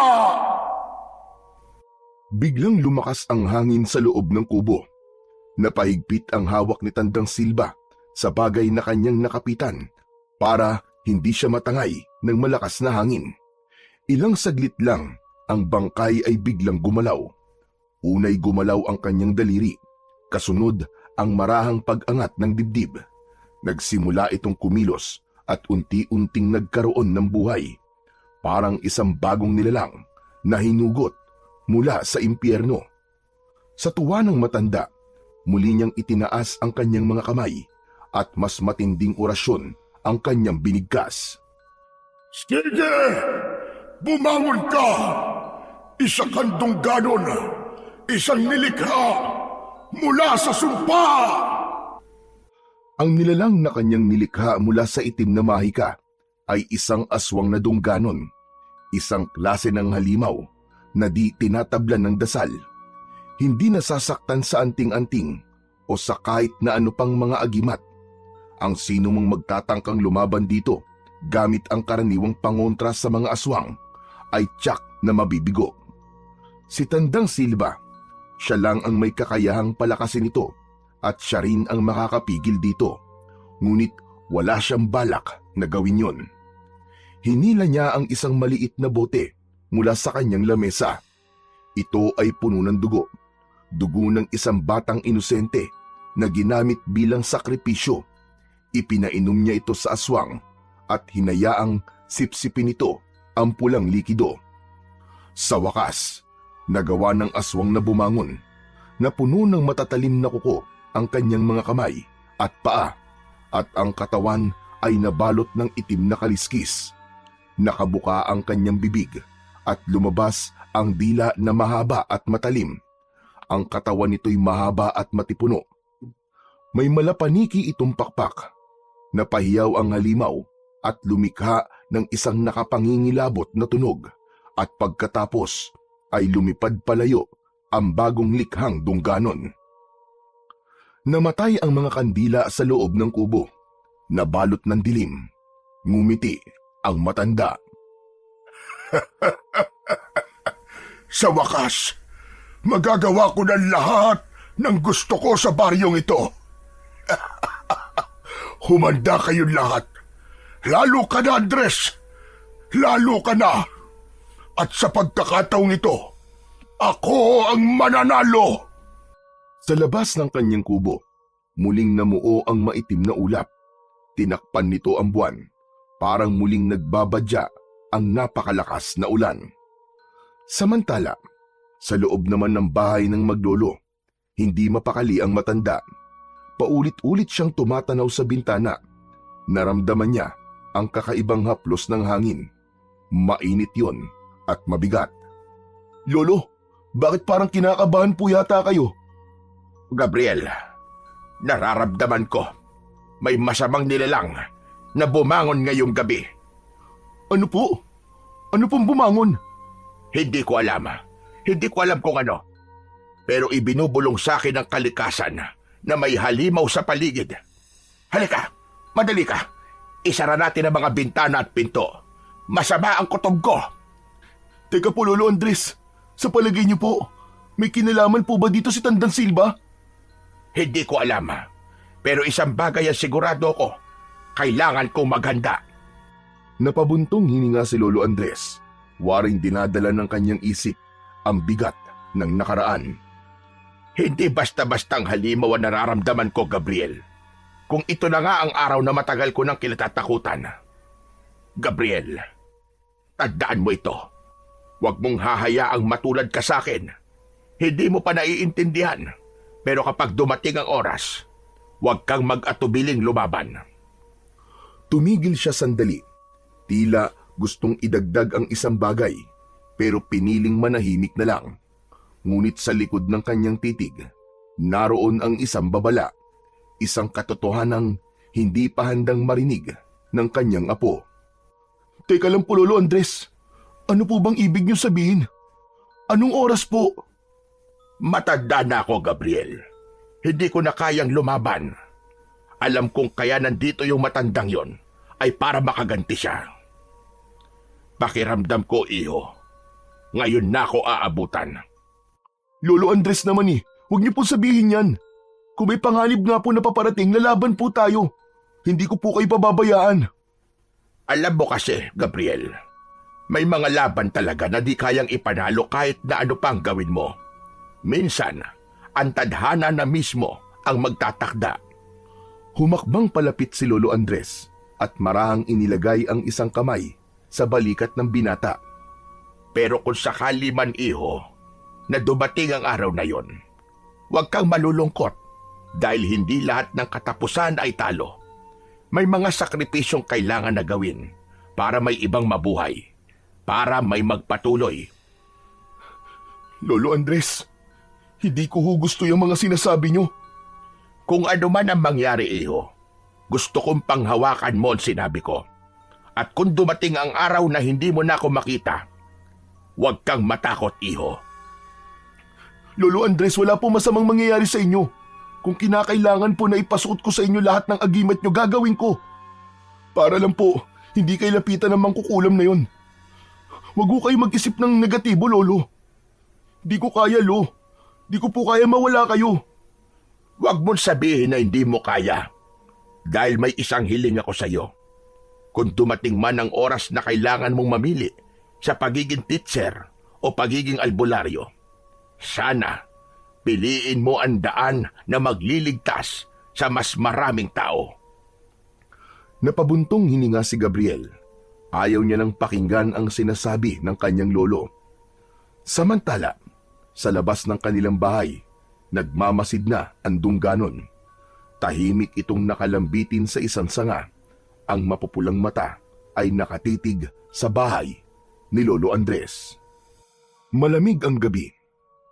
Biglang lumakas ang hangin sa loob ng kubo. Napahigpit ang hawak ni Tandang Silba sa bagay na kanyang nakapitan para hindi siya matangay ng malakas na hangin. Ilang saglit lang, ang bangkay ay biglang gumalaw. Unay gumalaw ang kanyang daliri, kasunod ang marahang pag-angat ng dibdib. Nagsimula itong kumilos at unti-unting nagkaroon ng buhay. Parang isang bagong nilalang na hinugot mula sa impyerno. Sa tuwa ng matanda, muli niyang itinaas ang kanyang mga kamay at mas matinding orasyon ang kanyang binigkas. Sige! Bumangon ka! Isa kang dungganon! Isang nilikha mula sa sumpa! Ang nilalang na kanyang nilikha mula sa itim na mahika ay isang aswang na dungganon, isang klase ng halimaw na di tinatablan ng dasal. Hindi nasasaktan sa anting-anting o sa kahit na ano pang mga agimat. Ang sino mang magtatangkang lumaban dito gamit ang karaniwang pangontra sa mga aswang ay tiyak na mabibigo. Si Tandang Silba, siya lang ang may kakayahang palakasin ito at siya rin ang makakapigil dito. Ngunit wala siyang balak na gawin yon. Hinila niya ang isang maliit na bote mula sa kanyang lamesa. Ito ay puno ng dugo. Dugo ng isang batang inosente na ginamit bilang sakripisyo. Ipinainom niya ito sa aswang at hinayaang sipsipin ito ang pulang likido. Sa wakas, nagawa ng aswang na bumangon, na puno ng matatalim na kuko ang kanyang mga kamay at paa, at ang katawan ay nabalot ng itim na kaliskis. Nakabuka ang kanyang bibig at lumabas ang dila na mahaba at matalim. Ang katawan nito'y mahaba at matipuno. May malapaniki itong pakpak. Napahiyaw ang halimaw at lumikha ng isang nakapangingilabot na tunog, at pagkatapos ay lumipad palayo ang bagong likhang dungganon. Namatay ang mga kandila sa loob ng kubo. Nabalot ng dilim. Ngumiti ang matanda. Sa wakas, magagawa ko ng lahat ng gusto ko sa baryong ito. Humanda kayong lahat. Lalo ka na, Andres. Lalo ka na. At sa pagkakataong ito, ako ang mananalo. Sa labas ng kanyang kubo, muling namuo ang maitim na ulap. Tinakpan nito ang buwan. Parang muling nagbabadya ang napakalakas na ulan. Samantala, sa loob naman ng bahay ng maglolo, hindi mapakali ang matanda. Paulit-ulit siyang tumatanaw sa bintana. Naramdaman niya ang kakaibang haplos ng hangin. Mainit yon at mabigat. Lolo, bakit parang kinakabahan po yata kayo? Gabriel, nararamdaman ko may masamang nilalang na bumangon ngayong gabi. Ano po? Ano pong bumangon? Hindi ko alam. Hindi ko alam kung ano. Pero ibinubulong sa akin ng kalikasan na may halimaw sa paligid. Halika, Madali ka. Isara natin ang mga bintana at pinto. Masama ang kutob ko. Teka po, Lolo Andres. Sa palagay niyo po, may kinalaman po ba dito si Tandang Silva? Hindi ko alam. Pero isang bagay ang sigurado ko. Kailangan kong maghanda. Napabuntong hininga si Lolo Andres. Waring dinadala ng kanyang isip ang bigat ng nakaraan. Hindi basta-bastang halimaw ang nararamdaman ko, Gabriel. Kung ito na nga ang araw na matagal ko nang kinatatakutan. Gabriel, tandaan mo ito. Huwag mong hahayaang matulad ka sa akin. Hindi mo pa naiintindihan. Pero kapag dumating ang oras, huwag kang mag-atubiling lumaban. Tumigil siya sandali. Tila gustong idagdag ang isang bagay, pero piniling manahimik na lang. Ngunit sa likod ng kanyang titig, naroon ang isang babala. Isang katotohanang hindi pa handang marinig ng kanyang apo. Teka lang po, Lolo Andres. Ano po bang ibig niyo sabihin? Anong oras po? Matanda na ako, Gabriel. Hindi ko na kayang lumaban. Alam kong kaya nandito yung matandang yon ay para makaganti siya. Pakiramdam ko, iho. Ngayon na ako aabutan. Lolo Andres naman huwag niyo po sabihin yan. Kung may panganib nga po na paparating, lalaban po tayo. Hindi ko po kayo pababayaan. Alam mo kasi, Gabriel, may mga laban talaga na di kayang ipanalo kahit na ano pang gawin mo. Minsan, ang tadhana na mismo ang magtatakda. Humakbang palapit si Lolo Andres at marahang inilagay ang isang kamay sa balikat ng binata. Pero kung sakali man, iho, na dumating ang araw na yon, huwag kang malulungkot dahil hindi lahat ng katapusan ay talo. May mga sakripisyong kailangan na gawin para may ibang mabuhay, para may magpatuloy. Lolo Andres, hindi ko gusto yung mga sinasabi nyo. Kung ano man ang mangyari, iho, gusto kong panghawakan mo ang sinabi ko. At kung dumating ang araw na hindi mo na ako makita, huwag kang matakot, iho. Lolo Andres, wala po masamang mangyayari sa inyo. Kung kinakailangan po na ipasuot ko sa inyo lahat ng agimat nyo, gagawin ko. Para lang po, hindi kayo lapitan ng mangkukulam na yon. Huwag ko kayo mag-isip ng negatibo, Lolo. Di ko kaya, Lo. Di ko po kaya mawala kayo. Huwag mong sabihin na hindi mo kaya. Dahil may isang hiling ako sa iyo. Kung dumating man ang oras na kailangan mong mamili sa pagiging teacher o pagiging albularyo, sana piliin mo ang daan na magliligtas sa mas maraming tao. Napabuntong hininga si Gabriel. Ayaw niya nang pakinggan ang sinasabi ng kanyang lolo. Samantala, sa labas ng kanilang bahay, nagmamasid na ang dungganon. Tahimik itong nakalambitin sa isang sanga. Ang mapupulang mata ay nakatitig sa bahay ni Lolo Andres. Malamig ang gabi.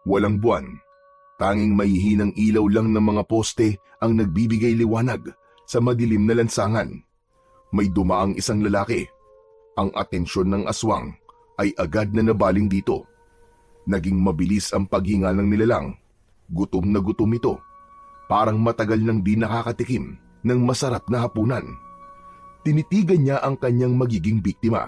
Walang buwan. Tanging mahihinang ilaw lang ng mga poste ang nagbibigay liwanag sa madilim na lansangan. May dumaang isang lalaki. Ang atensyon ng aswang ay agad na nabaling dito. Naging mabilis ang paghinga ng nilalang. Gutom na gutom ito. Parang matagal nang di nakakatikim ng masarap na hapunan. Tinitigan niya ang kanyang magiging biktima.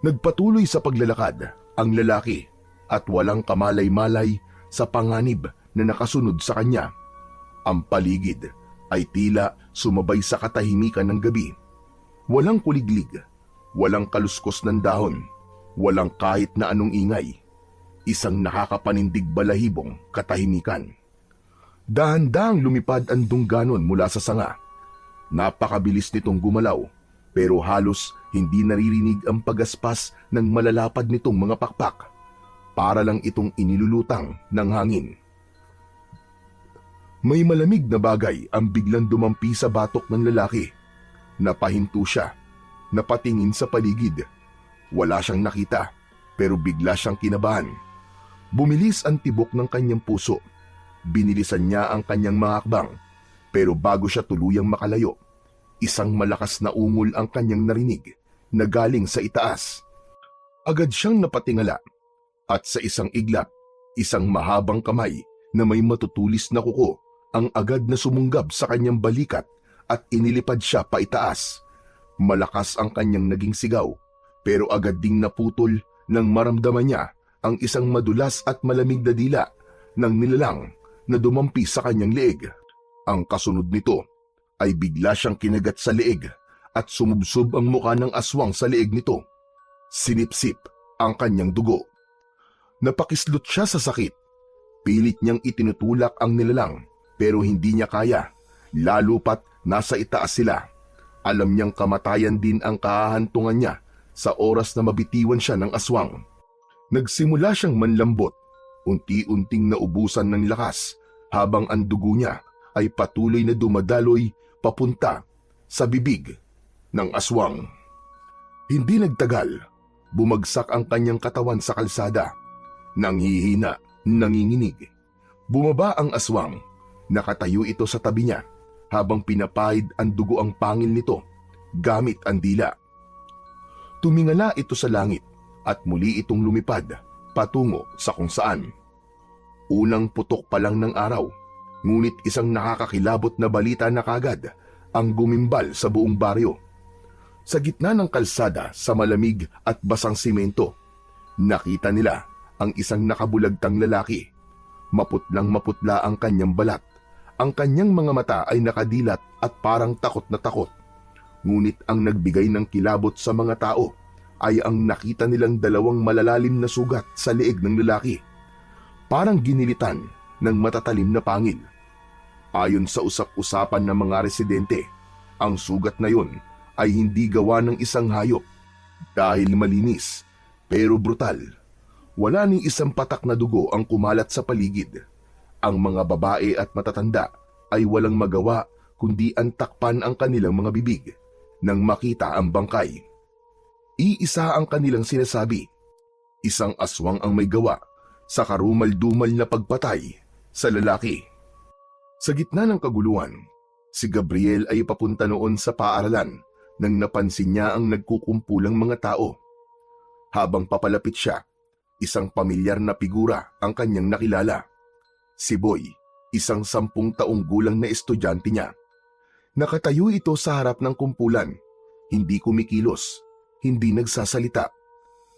Nagpatuloy sa paglalakad ang lalaki at walang kamalay-malay sa panganib na nakasunod sa kanya. Ang paligid ay tila sumabay sa katahimikan ng gabi. Walang kuliglig, walang kaluskos ng dahon, walang kahit na anong ingay. Isang nakakapanindig balahibong katahimikan. Dahan-dahang lumipad ang dungganon mula sa sanga. Napakabilis nitong gumalaw, pero halos hindi naririnig ang pagaspas ng malalapad nitong mga pakpak. Para lang itong inilulutang ng hangin. May malamig na bagay ang biglang dumampi sa batok ng lalaki. Napahinto siya, napatingin sa paligid. Wala siyang nakita, pero bigla siyang kinabahan. Bumilis ang tibok ng kanyang puso. Binilisan niya ang kanyang mga hakbang, pero bago siya tuluyang makalayo, isang malakas na ungol ang kanyang narinig na galing sa itaas. Agad siyang napatingala. At sa isang iglap, isang mahabang kamay na may matutulis na kuko ang agad na sumunggab sa kanyang balikat at inilipad siya paitaas. Malakas ang kanyang naging sigaw, pero agad ding naputol nang maramdaman niya ang isang madulas at malamig na dila ng nilalang na dumampi sa kanyang leeg. Ang kasunod nito ay bigla siyang kinagat sa leeg at sumubsob ang muka ng aswang sa leeg nito. Sinipsip ang kanyang dugo. Napakislot siya sa sakit. Pilit niyang itinutulak ang nilalang pero hindi niya kaya, lalo pat nasa itaas sila. Alam niyang kamatayan din ang kahahantungan niya sa oras na mabitiwan siya ng aswang. Nagsimula siyang manlambot, unti-unting naubusan ng lakas habang ang dugo niya ay patuloy na dumadaloy papunta sa bibig ng aswang. Hindi nagtagal, bumagsak ang kanyang katawan sa kalsada. Nanghihina, nanginginig. Bumaba ang aswang. Nakatayo ito sa tabi niya habang pinapahid ang dugo ang pangil nito gamit ang dila. Tumingala ito sa langit at muli itong lumipad patungo sa kung saan. Unang putok pa lang ng araw, ngunit isang nakakakilabot na balita na kagad ang gumimbal sa buong baryo. Sa gitna ng kalsada sa malamig at basang simento, nakita nila ang isang nakabulagtang lalaki. Maputlang maputla ang kanyang balat. Ang kanyang mga mata ay nakadilat at parang takot na takot. Ngunit ang nagbigay ng kilabot sa mga tao ay ang nakita nilang dalawang malalalim na sugat sa leeg ng lalaki. Parang ginilitan ng matatalim na pangil. Ayon sa usap-usapan ng mga residente, ang sugat na yon ay hindi gawa ng isang hayop dahil malinis pero brutal. Wala ni isang patak na dugo ang kumalat sa paligid. Ang mga babae at matatanda ay walang magawa kundi antakpan ang kanilang mga bibig nang makita ang bangkay. Iisa ang kanilang sinasabi, isang aswang ang may gawa sa karumal-dumal na pagpatay sa lalaki. Sa gitna ng kaguluhan, si Gabriel ay papunta noon sa paaralan nang napansin niya ang nagkukumpulang mga tao. Habang papalapit siya, isang pamilyar na figura ang kanyang nakilala. Si Boy, isang 10 taong gulang na estudyante niya. Nakatayo ito sa harap ng kumpulan, hindi kumikilos, hindi nagsasalita.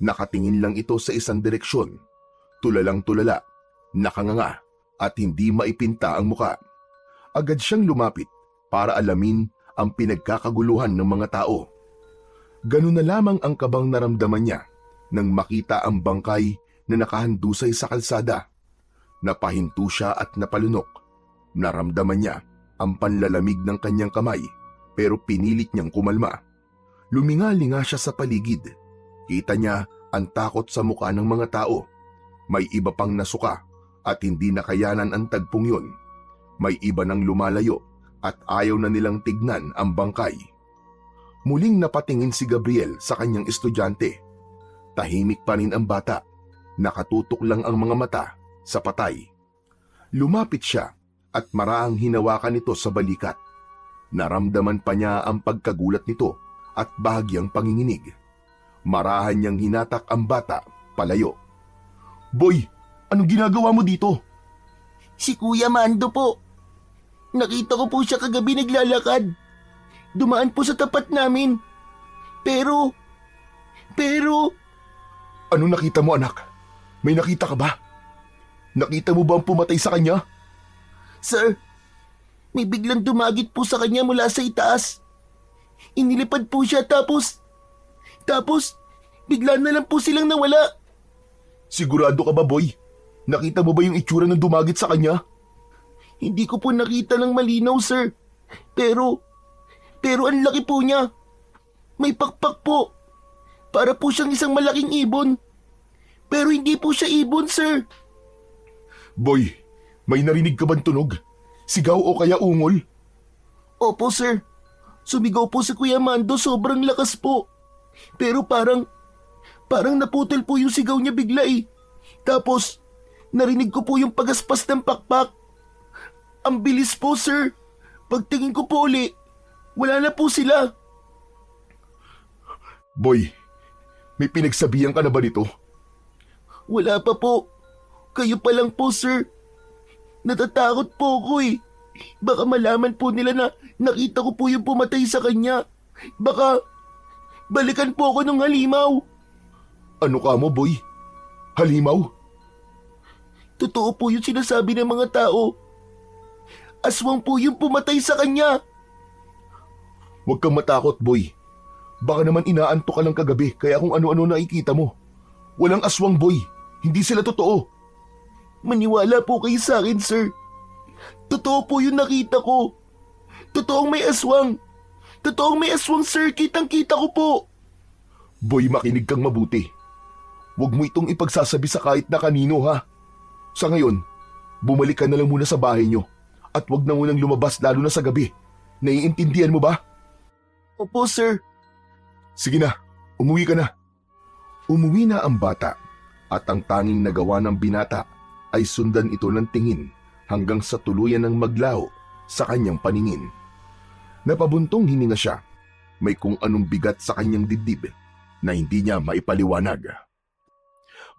Nakatingin lang ito sa isang direksyon, tulalang tulala, nakanganga at hindi maipinta ang muka. Agad siyang lumapit para alamin ang pinagkakaguluhan ng mga tao. Ganun na lamang ang kabang naramdaman niya nang makita ang bangkay na nakahandusay sa kalsada. Napahinto siya at napalunok. Naramdaman niya ang panlalamig ng kanyang kamay pero pinilit niyang kumalma. Luminga-linga siya sa paligid. Kita niya ang takot sa mukha ng mga tao. May iba pang nasuka at hindi nakayanan ang tagpong yun. May iba nang lumalayo at ayaw na nilang tignan ang bangkay. Muling napatingin si Gabriel sa kanyang estudyante. Tahimik pa rin ang bata. Nakatutok lang ang mga mata sa patay. Lumapit siya at maraang hinawakan nito sa balikat. Naramdaman pa niya ang pagkagulat nito at bahagyang panginginig. Marahan niyang hinatak ang bata palayo. "Boy, anong ginagawa mo dito?" Si Kuya Mando po. Nakita ko po siya kagabi naglalakad. Dumaan po sa tapat namin. Pero... "Ano nakita mo, anak? May nakita ka ba? Nakita mo ba ang pumatay sa kanya?" Sir, may biglang dumagit po sa kanya mula sa itaas. Inilipad po siya tapos bigla na lang po silang nawala. "Sigurado ka ba, boy? Nakita mo ba yung itsura ng dumagit sa kanya?" Hindi ko po nakita ng malinaw, sir. Pero ang laki po niya. May pakpak po. Para po siyang isang malaking ibon. Pero hindi po siya ibon, sir. "Boy, may narinig ka bang tunog? Sigaw o kaya ungol?" Opo, sir. Sumigaw po si Kuya Mando, sobrang lakas po. Pero parang naputol po yung sigaw niya bigla eh. Tapos, narinig ko po yung pagaspas ng pakpak. Ang bilis po, sir. Pagtingin ko po uli, wala na po sila. "Boy, may pinagsabihan ka na ba nito?" Wala pa po. Kayo pa lang po, sir. Natatakot po ako eh. Baka malaman po nila na nakita ko po yung pumatay sa kanya. Baka balikan po ako ng halimaw. Ano ka mo, boy? Halimaw? Totoo po yung sinasabi ng mga tao. Aswang po yung pumatay sa kanya. Huwag kang matakot, boy. Baka naman inaantok ka lang kagabi kaya kung ano-ano nakikita mo. Walang aswang, boy. Hindi sila totoo. Maniwala po kayo sa akin, sir. Totoo po yung nakita ko. Totoong may aswang. Totoong may aswang, sir. Kitang-kita ko po. Boy, makinig kang mabuti. Huwag mo itong ipagsasabi sa kahit na kanino, ha? Sa ngayon, bumalik ka na lang muna sa bahay nyo at huwag na munang lumabas lalo na sa gabi. Naiintindihan mo ba? Opo, sir. Sige na, umuwi ka na. Umuwi na ang bata at ang tanging nagawa ng binata ay sundan ito ng tingin hanggang sa tuluyan ng maglaho sa kanyang paningin. Napabuntong hininga siya. May kung anong bigat sa kanyang dibdib na hindi niya maipaliwanag.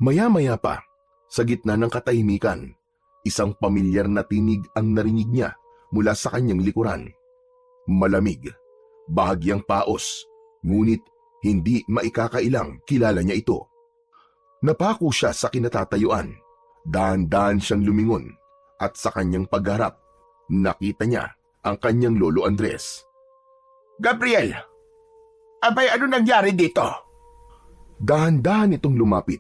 Maya-maya pa, sa gitna ng katahimikan, isang pamilyar na tinig ang narinig niya mula sa kanyang likuran. Malamig, bahagyang paos, ngunit hindi maikakailang kilala niya ito. Napako siya sa kinatatayuan. Dahan-dahan siyang lumingon at sa kanyang pagharap, nakita niya ang kanyang lolo Andres. Gabriel! Abay, ano nangyari dito? Dahan-dahan itong lumapit.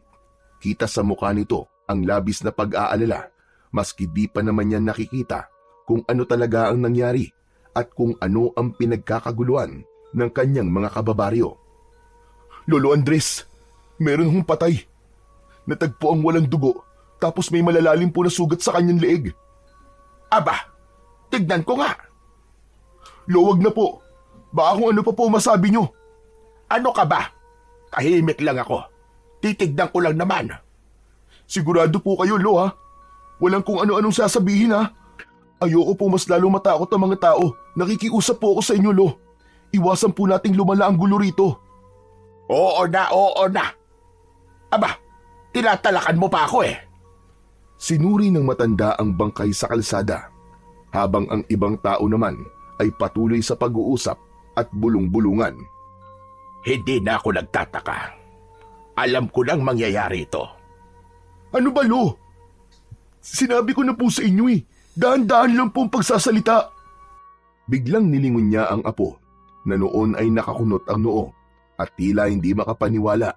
Kita sa mukha nito ang labis na pag-aalala, maski di pa naman niya nakikita kung ano talaga ang nangyari at kung ano ang pinagkakaguluhan ng kanyang mga kababaryo. Lolo Andres, meron hong patay. Natagpo ang walang dugo, tapos may malalalim po na sugat sa kanyang leeg. Aba, tignan ko nga. Luwag na po. Baka kung ano pa po masabi nyo. Ano ka ba? Tahimik lang ako. Titignan ko lang naman. Sigurado po kayo, Lo, ha? Walang kung ano-anong sasabihin, ha? Ayoko po mas lalo matakot ang mga tao. Nakikiusap po ako sa inyo, Lo. Iwasan po nating lumala ang gulo rito. Oo na. Aba, tinatalakan mo pa ako eh. Sinuri ng matanda ang bangkay sa kalsada, habang ang ibang tao naman ay patuloy sa pag-uusap at bulong-bulungan. Hindi na ako nagtataka. Alam ko nang mangyayari ito. Ano ba, Lo? Sinabi ko na po sa inyo eh. Dahan-dahan lang po ang pagsasalita. Biglang nilingon niya ang apo na noon ay nakakunot ang noo at tila hindi makapaniwala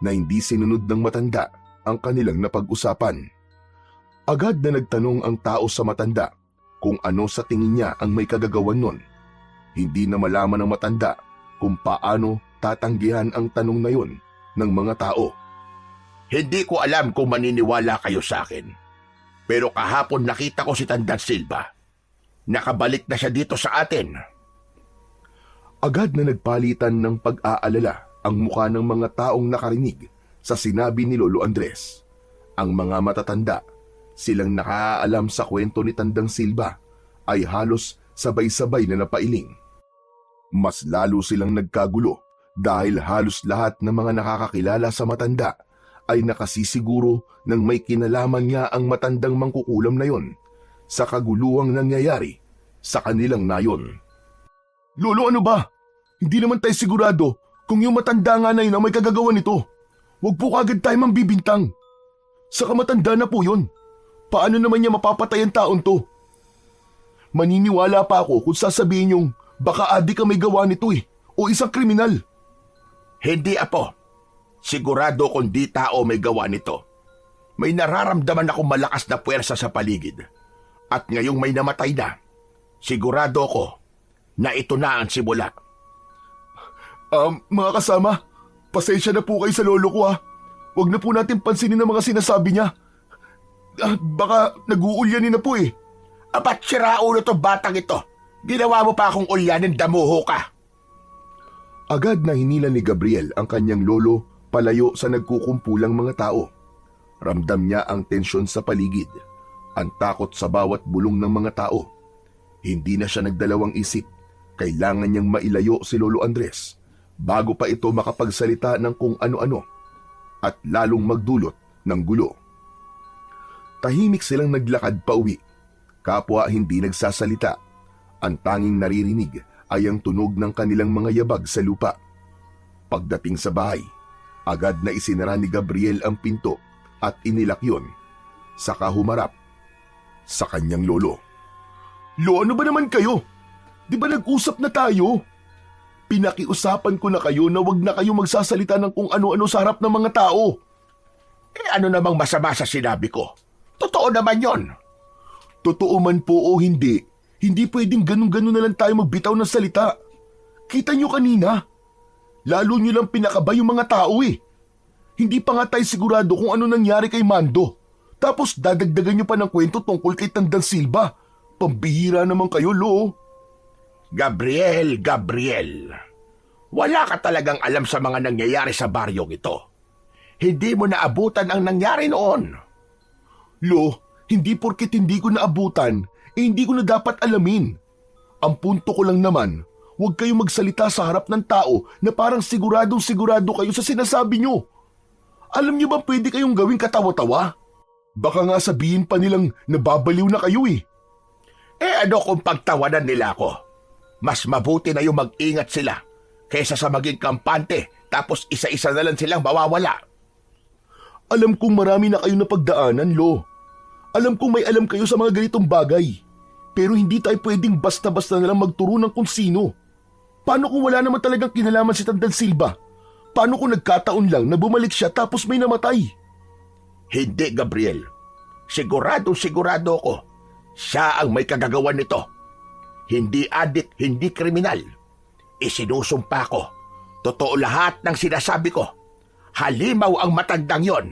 na hindi sinunod ng matanda ang kanilang napag-usapan. Agad na nagtanong ang tao sa matanda kung ano sa tingin niya ang may kagagawan nun. Hindi na malaman ng matanda kung paano tatanggihan ang tanong na yun ng mga tao. Hindi ko alam kung maniniwala kayo sa akin. Pero kahapon nakita ko si Tandang Silva. Nakabalik na siya dito sa atin. Agad na nagpalitan ng pag-aalala ang mukha ng mga taong nakarinig sa sinabi ni Lolo Andres. Ang mga matatanda, silang nakaalam sa kwento ni Tandang Silva, ay halos sabay-sabay na napailing. Mas lalo silang nagkagulo dahil halos lahat ng mga nakakakilala sa matanda ay nakasisiguro ng may kinalaman nga ang matandang mangkukulam na yon sa kaguluhang nangyayari sa kanilang nayon. Lolo, ano ba? Hindi naman tayo sigurado kung yung matanda nga na yun ang may kagagawa nito. Huwag po kagad tayo mambibintang. Saka matanda na po yun. Paano naman niya mapapatay ang taon to? Maniniwala pa ako kung sasabihin yung baka adik ang may gawa nito o isang kriminal. Hindi, apo. Sigurado kung di tao may gawa nito. May nararamdaman akong malakas na puwersa sa paligid. At ngayong may namatay na, sigurado ko na ito na ang simula. Mga kasama, pasensya na po kayo sa lolo ko ha. Huwag na po natin pansinin ang mga sinasabi niya. Baka nag-uulyanin na po eh. Abat siraulo to batang ito. Ginawa mo pa akong ulyanin, damuho ka. Agad na hinila ni Gabriel ang kanyang lolo palayo sa nagkukumpulang mga tao. Ramdam niya ang tensyon sa paligid, ang takot sa bawat bulong ng mga tao. Hindi na siya nagdalawang isip. Kailangan niyang mailayo si Lolo Andres bago pa ito makapagsalita ng kung ano-ano at lalong magdulot ng gulo. Tahimik silang naglakad pauwi. Kapwa hindi nagsasalita. Ang tanging naririnig ay ang tunog ng kanilang mga yabag sa lupa. Pagdating sa bahay, agad na isinara ni Gabriel ang pinto at inilak yun. Saka humarap sa kanyang lolo. Lo, ano ba naman kayo? Di ba nag-usap na tayo? Pinakiusapan ko na kayo na wag na kayo magsasalita ng kung ano-ano sa harap ng mga tao. Ano namang masama sa sinabi ko? Totoo naman yon. Totoo man po o hindi, hindi pwedeng ganun-ganun na lang tayo magbitaw ng salita. Kita nyo kanina, lalo nyo lang pinakaba yung mga tao eh. Hindi pa nga tayo sigurado kung ano nangyari kay Mando. Tapos dadagdagan nyo pa ng kwento tungkol kay Tandang Silva. Pambihira naman kayo, Lo. Gabriel, wala ka talagang alam sa mga nangyayari sa baryong ito. Hindi mo naabutan ang nangyari noon. Lo, hindi porket hindi ko naabutan, hindi ko na dapat alamin. Ang punto ko lang naman, huwag kayong magsalita sa harap ng tao na parang siguradong-sigurado kayo sa sinasabi nyo. Alam nyo ba pwede kayong gawing katawa-tawa? Baka nga sabihin pa nilang nababaliw na kayo eh. Ano kung pagtawanan nila ako? Mas mabuti na yung mag-ingat sila kaysa sa maging kampante tapos isa-isa na lang silang mawawala. Alam kong marami na kayo na pagdaanan, Lo. Alam kong may alam kayo sa mga ganitong bagay. Pero hindi tayo pwedeng basta-basta na lang magturo ng kung sino. Paano kung wala naman talagang kinalaman si Tandang Silva? Paano kung nagkataon lang na bumalik siya tapos may namatay? Hindi, Gabriel. Sigurado ako. Siya ang may kagagawan nito. Hindi adik, hindi kriminal. Isinusumpa ko. Totoo lahat ng sinasabi ko. Halimaw ang matandang yon.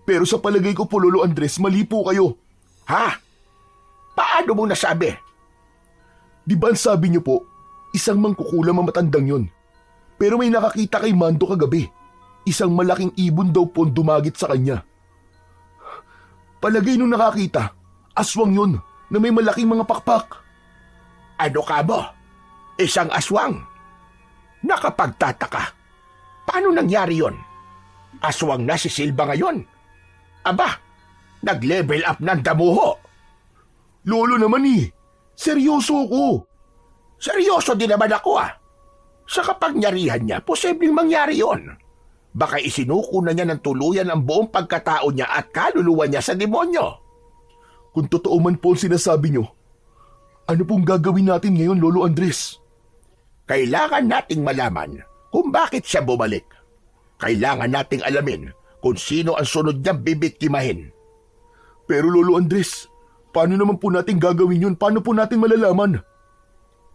Pero sa palagay ko po, Lolo Andres, mali po kayo. Ha? Paano mo nasabi? Di ba ang sabi niyo po, isang mangkukulam ang matandang yon. Pero may nakakita kay Mando kagabi. Isang malaking ibon daw po ang dumagit sa kanya. Palagay nung nakakita, aswang yon na may malaking mga pakpak. Ano ka mo? Isang aswang? Nakapagtataka. Paano nangyari yon? Aswang na si Silva ngayon. Aba, nag-level up ng damuho. Lolo naman eh, seryoso ko. Seryoso din naman ako ah. Sa kapangyarihan niya, posibleng mangyari yon. Baka isinuko na niya ng tuluyan ang buong pagkatao niya at kaluluwa niya sa demonyo. Kung totoo man po ang sinasabi niyo, ano pong gagawin natin ngayon, Lolo Andres? Kailangan nating malaman kung bakit siya bumalik. Kailangan nating alamin kung sino ang sunod niyang bibiktimahin. Pero Lolo Andres, paano naman po natin gagawin yun? Paano po natin malalaman?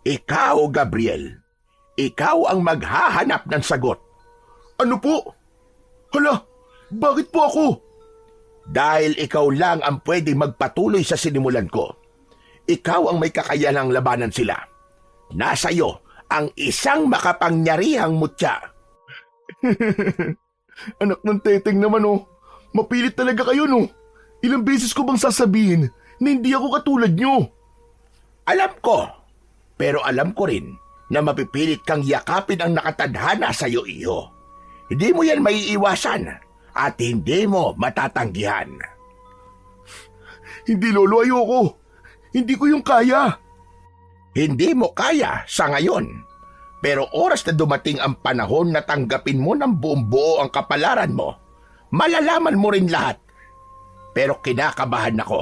Ikaw, Gabriel. Ikaw ang maghahanap ng sagot. Ano po? Hala, bakit po ako? Dahil ikaw lang ang pwedeng magpatuloy sa sinimulan ko. Ikaw ang may kakayanang labanan sila. Nasa iyo ang isang makapangyarihang mutya. Anak ng teteng naman oh. Mapilit talaga kayo no. Ilang beses ko bang sasabihin na hindi ako katulad nyo? Alam ko. Pero alam ko rin na mapipilit kang yakapin ang nakatadhana sa iyo, iho. Hindi mo yan maiiwasan at hindi mo matatanggihan. Hindi, Lolo, ayoko. Hindi ko yung kaya. Hindi mo kaya sa ngayon. Pero oras na dumating ang panahon na tanggapin mo ng buong buo ang kapalaran mo, malalaman mo rin lahat. Pero kinakabahan ako.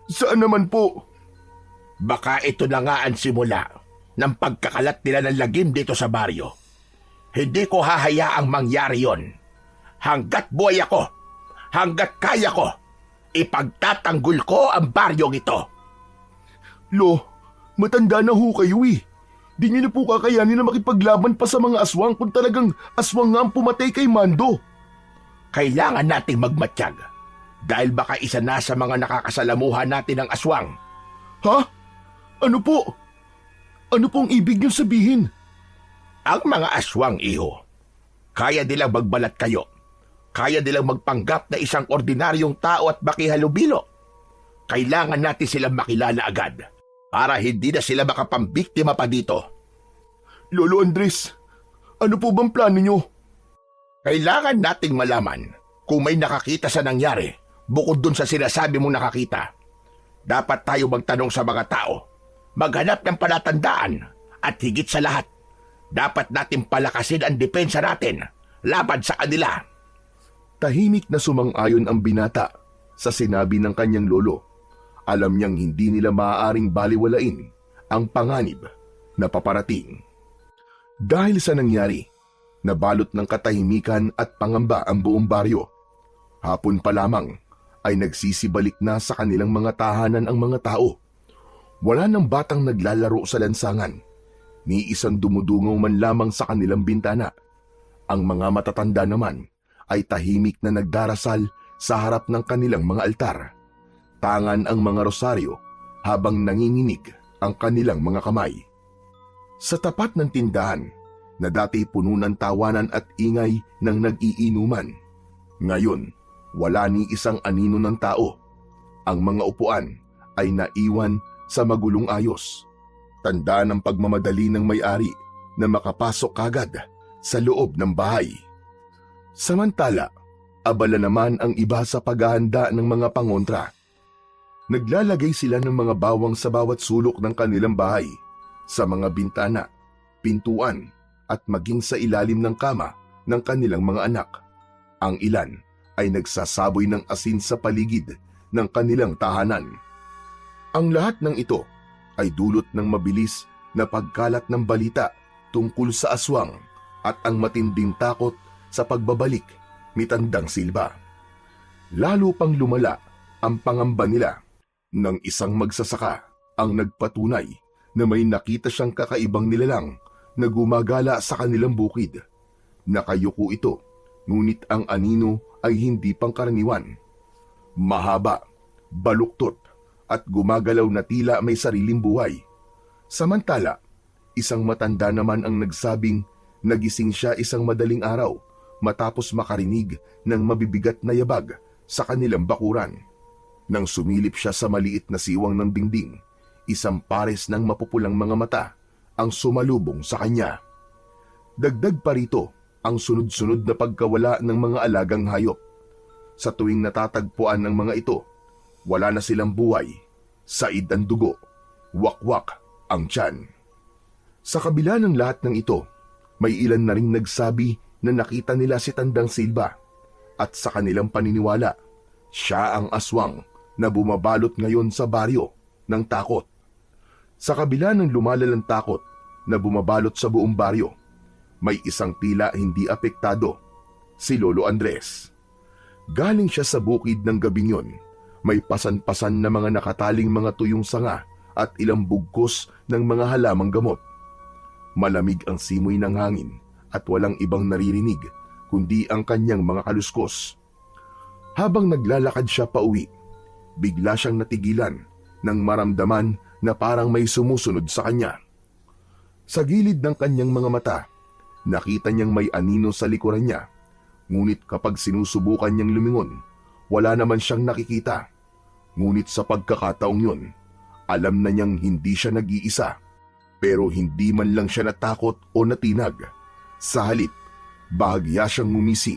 Saan naman po? Baka ito na nga ang simula ng pagkakalat nila ng lagim dito sa baryo. Hindi ko hahayaang mangyari yon. Hanggat buhay ako, hanggat kaya ko, ipagtatanggol ko ang baryong ito. Lo, matanda na ho kayo eh. Di niyo na po kakayanin na makipaglaban pa sa mga aswang kung talagang aswang nga ang pumatay kay Mando. Kailangan nating magmatsyag dahil baka isa na sa mga nakakasalamuhan natin ang aswang. Ha? Ano po? Ano pong ibig niyong sabihin? Ang mga aswang, iho, kaya nilang magbalat kayo. Kaya nilang magpanggap na isang ordinaryong tao at makihalubilo. Kailangan natin silang makilala agad para hindi na sila makapambiktima pa dito. Lolo Andres, ano po bang plano niyo? Kailangan nating malaman kung may nakakita sa nangyari bukod dun sa sinasabi mong nakakita. Dapat tayo magtanong sa mga tao, maghanap ng palatandaan, at higit sa lahat, dapat natin palakasin ang depensa natin laban sa kanila. Tahimik na sumang-ayon ang binata sa sinabi ng kanyang lolo. Alam niyang hindi nila maaaring baliwalain ang panganib na paparating. Dahil sa nangyari, nabalot ng katahimikan at pangamba ang buong baryo. Hapon pa lamang ay nagsisibalik na sa kanilang mga tahanan ang mga tao. Wala nang batang naglalaro sa lansangan, ni isang dumudungaw man lamang sa kanilang bintana. Ang mga matatanda naman ay tahimik na nagdarasal sa harap ng kanilang mga altar. Tangan ang mga rosaryo habang nanginginig ang kanilang mga kamay. Sa tapat ng tindahan na dati puno ng tawanan at ingay ng nag-iinuman, ngayon wala ni isang anino ng tao. Ang mga upuan ay naiwan sa magulong ayos. Tanda ng pagmamadali ng may-ari na makapasok kagad sa loob ng bahay. Samantala, abala naman ang iba sa paghahanda ng mga pangontra. Naglalagay sila ng mga bawang sa bawat sulok ng kanilang bahay, sa mga bintana, pintuan, at maging sa ilalim ng kama ng kanilang mga anak. Ang ilan ay nagsasaboy ng asin sa paligid ng kanilang tahanan. Ang lahat ng ito ay dulot ng mabilis na pagkalat ng balita tungkol sa aswang at ang matinding takot sa pagbabalik ni Tandang Silba. Lalo pang lumala ang pangamba nila nang isang magsasaka ang nagpatunay na may nakita siyang kakaibang nilalang na gumagala sa kanilang bukid. Nakayuko ito, ngunit ang anino ay hindi pangkaraniwan. Mahaba, baluktot, at gumagalaw na tila may sariling buhay. Samantala, isang matanda naman ang nagsabing nagising siya isang madaling araw matapos makarinig ng mabibigat na yabag sa kanilang bakuran. Nang sumilip siya sa maliit na siwang ng dingding, isang pares ng mapupulang mga mata ang sumalubong sa kanya. Dagdag pa rito ang sunod-sunod na pagkawala ng mga alagang hayop. Sa tuwing natatagpuan ng mga ito, wala na silang buhay, said ang dugo, wakwak ang tiyan. Sa kabila ng lahat ng ito, may ilan na ring nagsabi na nakita nila si Tandang Silba at sa kanilang paniniwala, siya ang aswang na bumabalot ngayon sa baryo ng takot. Sa kabila ng lumalalang takot na bumabalot sa buong baryo, may isang tila hindi apektado, si Lolo Andres. Galing siya sa bukid ng gabing yon, may pasan-pasan na mga nakataling mga tuyong sanga at ilang bugkos ng mga halamang gamot. Malamig ang simoy ng hangin at walang ibang naririnig kundi ang kanyang mga kaluskos. Habang naglalakad siya pauwi, bigla siyang natigilan nang maramdaman na parang may sumusunod sa kanya. Sa gilid ng kanyang mga mata, nakita niyang may anino sa likuran niya, ngunit kapag sinusubukan niyang lumingon, wala naman siyang nakikita. Ngunit sa pagkakataong yun, alam na niyang hindi siya nag-iisa, pero hindi man lang siya natakot o natinag. Sa halip, bahagya siyang ngumisi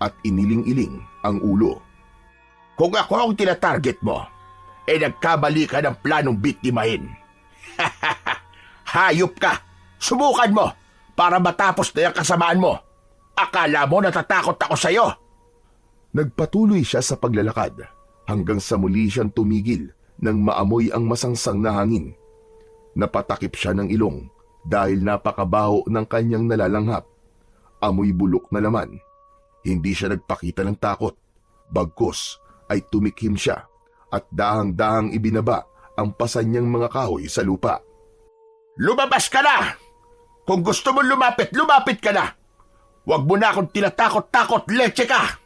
at iniling-iling ang ulo. Kung ako ang tinatarget mo, nagkamali ka ng planong biktimahin. Hayop ka! Subukan mo para matapos na yung kasamaan mo. Akala mo natatakot ako sa'yo? Nagpatuloy siya sa paglalakad hanggang sa muli siyang tumigil nang maamoy ang masangsang na hangin. Napatakip siya ng ilong dahil napakabaho ng kanyang nalalanghap. Amoy bulok na laman. Hindi siya nagpakita ng takot. Bagkus ay tumikim siya at dahang-dahang ibinaba ang pasan niyang mga kahoy sa lupa. Lumabas ka na! Kung gusto mo lumapit, lumapit ka na! Huwag mo na akong tinatakot-takot, leche ka!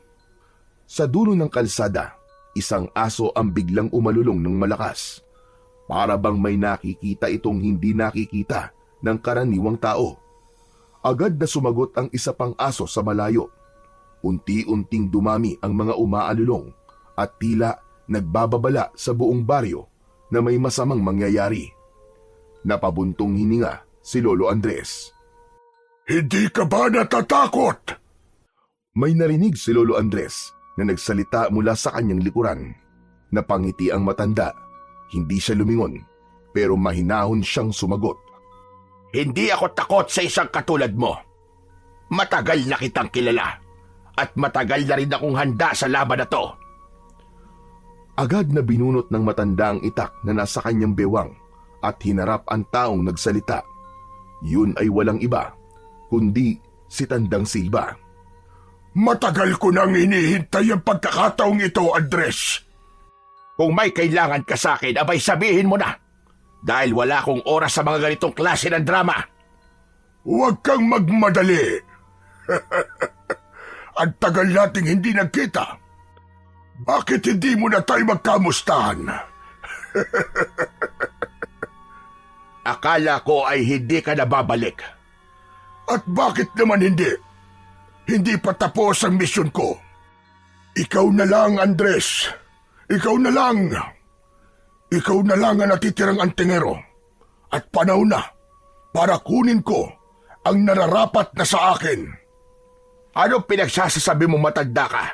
Sa dulo ng kalsada, isang aso ang biglang umalulong ng malakas. Para bang may nakikita itong hindi nakikita ng karaniwang tao. Agad na sumagot ang isa pang aso sa malayo. Unti-unting dumami ang mga umaalulong at tila nagbababala sa buong baryo na may masamang mangyayari. Napabuntong hininga si Lolo Andres. Hindi ka ba natatakot? May narinig si Lolo Andres na nagsalita mula sa kanyang likuran. Napangiti ang matanda Hindi siya lumingon, pero mahinahon siyang sumagot. Hindi ako takot sa isang katulad mo. Matagal na kitang kilala at matagal na rin akong handa sa laban na to. Agad na binunot ng matanda ang itak na nasa kanyang bewang at hinarap ang taong nagsalita. Yun ay walang iba, kundi si Tandang Silva. Matagal ko nang hinihintay ang pagkakataong ito, Andres. Kung may kailangan ka sa akin, abay sabihin mo na. Dahil wala akong oras sa mga ganitong klase ng drama. Huwag kang magmadali. Ang tagal nating hindi nagkita. Bakit hindi mo na tayo magkamustahan? Akala ko ay hindi ka na babalik. At bakit naman hindi? Hindi pa tapos ang misyon ko. Ikaw na lang, Andres. Ikaw na lang. Ikaw na lang ang natitirang antingero. At panahon na para kunin ko ang nararapat na sa akin. Anong pinagsasasabi mo, matanda ka?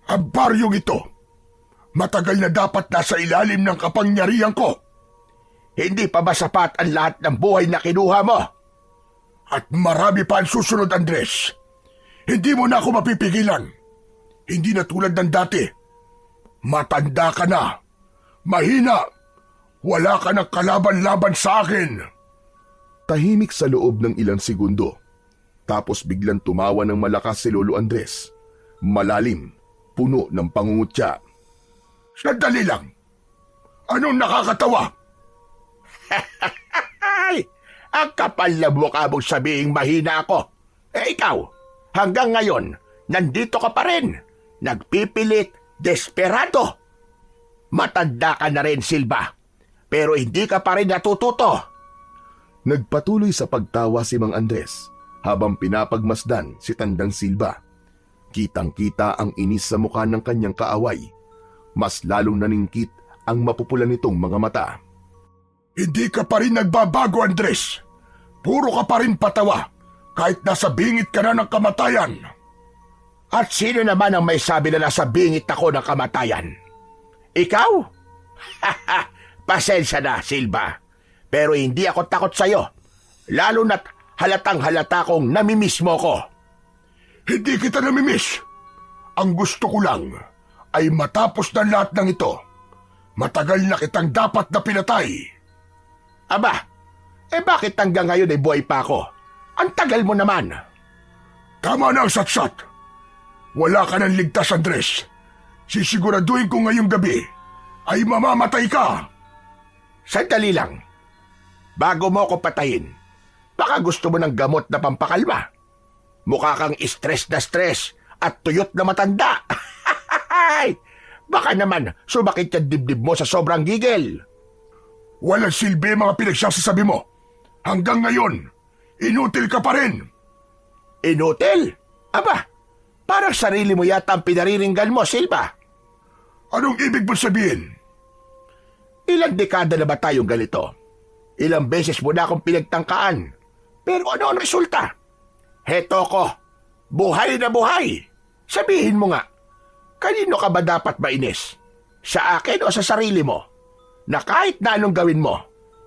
Ang baryong ito, matagal na dapat nasa ilalim ng kapangyarihan ko. Hindi pa ba sapat ang lahat ng buhay na kinuha mo? At marami pa ang susunod, Andres. Hindi mo na ako mapipigilan. Hindi na tulad ng dati. Matanda ka na. Mahina. Wala ka ng kalaban-laban sa akin. Tahimik sa loob ng ilang segundo. Tapos biglang tumawa ng malakas si Lolo Andres. Malalim, puno ng pangungutya. Sandali lang. Anong nakakatawa? Ay, ang kapal na mukha mong sabihing mahina ako. Ikaw, hanggang ngayon, nandito ka pa rin. Nagpipilit, desperado. Matanda ka na rin, Silva. Pero hindi ka pa rin natututo. Nagpatuloy sa pagtawa si Mang Andres habang pinapagmasdan si Tandang Silva. Kitang-kita ang inis sa mukha ng kanyang kaaway. Mas lalong naningkit ang mapupula nitong mga mata. Hindi ka pa rin nagbabago, Andres. Puro ka pa rin patawa kahit nasa bingit ka na ng kamatayan. At sino naman ang may sabi na nasa bingit ako ng kamatayan? Ikaw? Pasensya na, Silva. Pero hindi ako takot sa'yo. Lalo na't halatang halata kong namimiss mo ko. Hindi kita namimiss. Ang gusto ko lang ay matapos na lahat ng ito. Matagal na kitang dapat na pinatay. Aba, bakit hanggang ngayon ay buhay pa ako? Ang tagal mo naman. Tama na ang satsat. Wala ka ng ligtas, Andres. Sisiguraduhin ko ngayong gabi ay mamamatay ka. Sandali lang. Bago mo ako patayin, baka gusto mo ng gamot na pampakalma. Mukha kang stress at tuyot na matanda. Baka naman sumakit yung dibdib mo sa sobrang gigil. Walang silbi mga pinagsasasabi mo. Hanggang ngayon, inutil ka pa rin. Inutil? Aba, parang sarili mo yata ang pinariringgan mo, Silva. Anong ibig mo sabihin? Ilang dekada na ba tayong ganito? Ilang beses mo na akong pinagtangkaan. Pero ano ang resulta? Heto ko, buhay na buhay. Sabihin mo nga, kanino ka ba dapat mainis? Sa akin o sa sarili mo? Na kahit na anong gawin mo,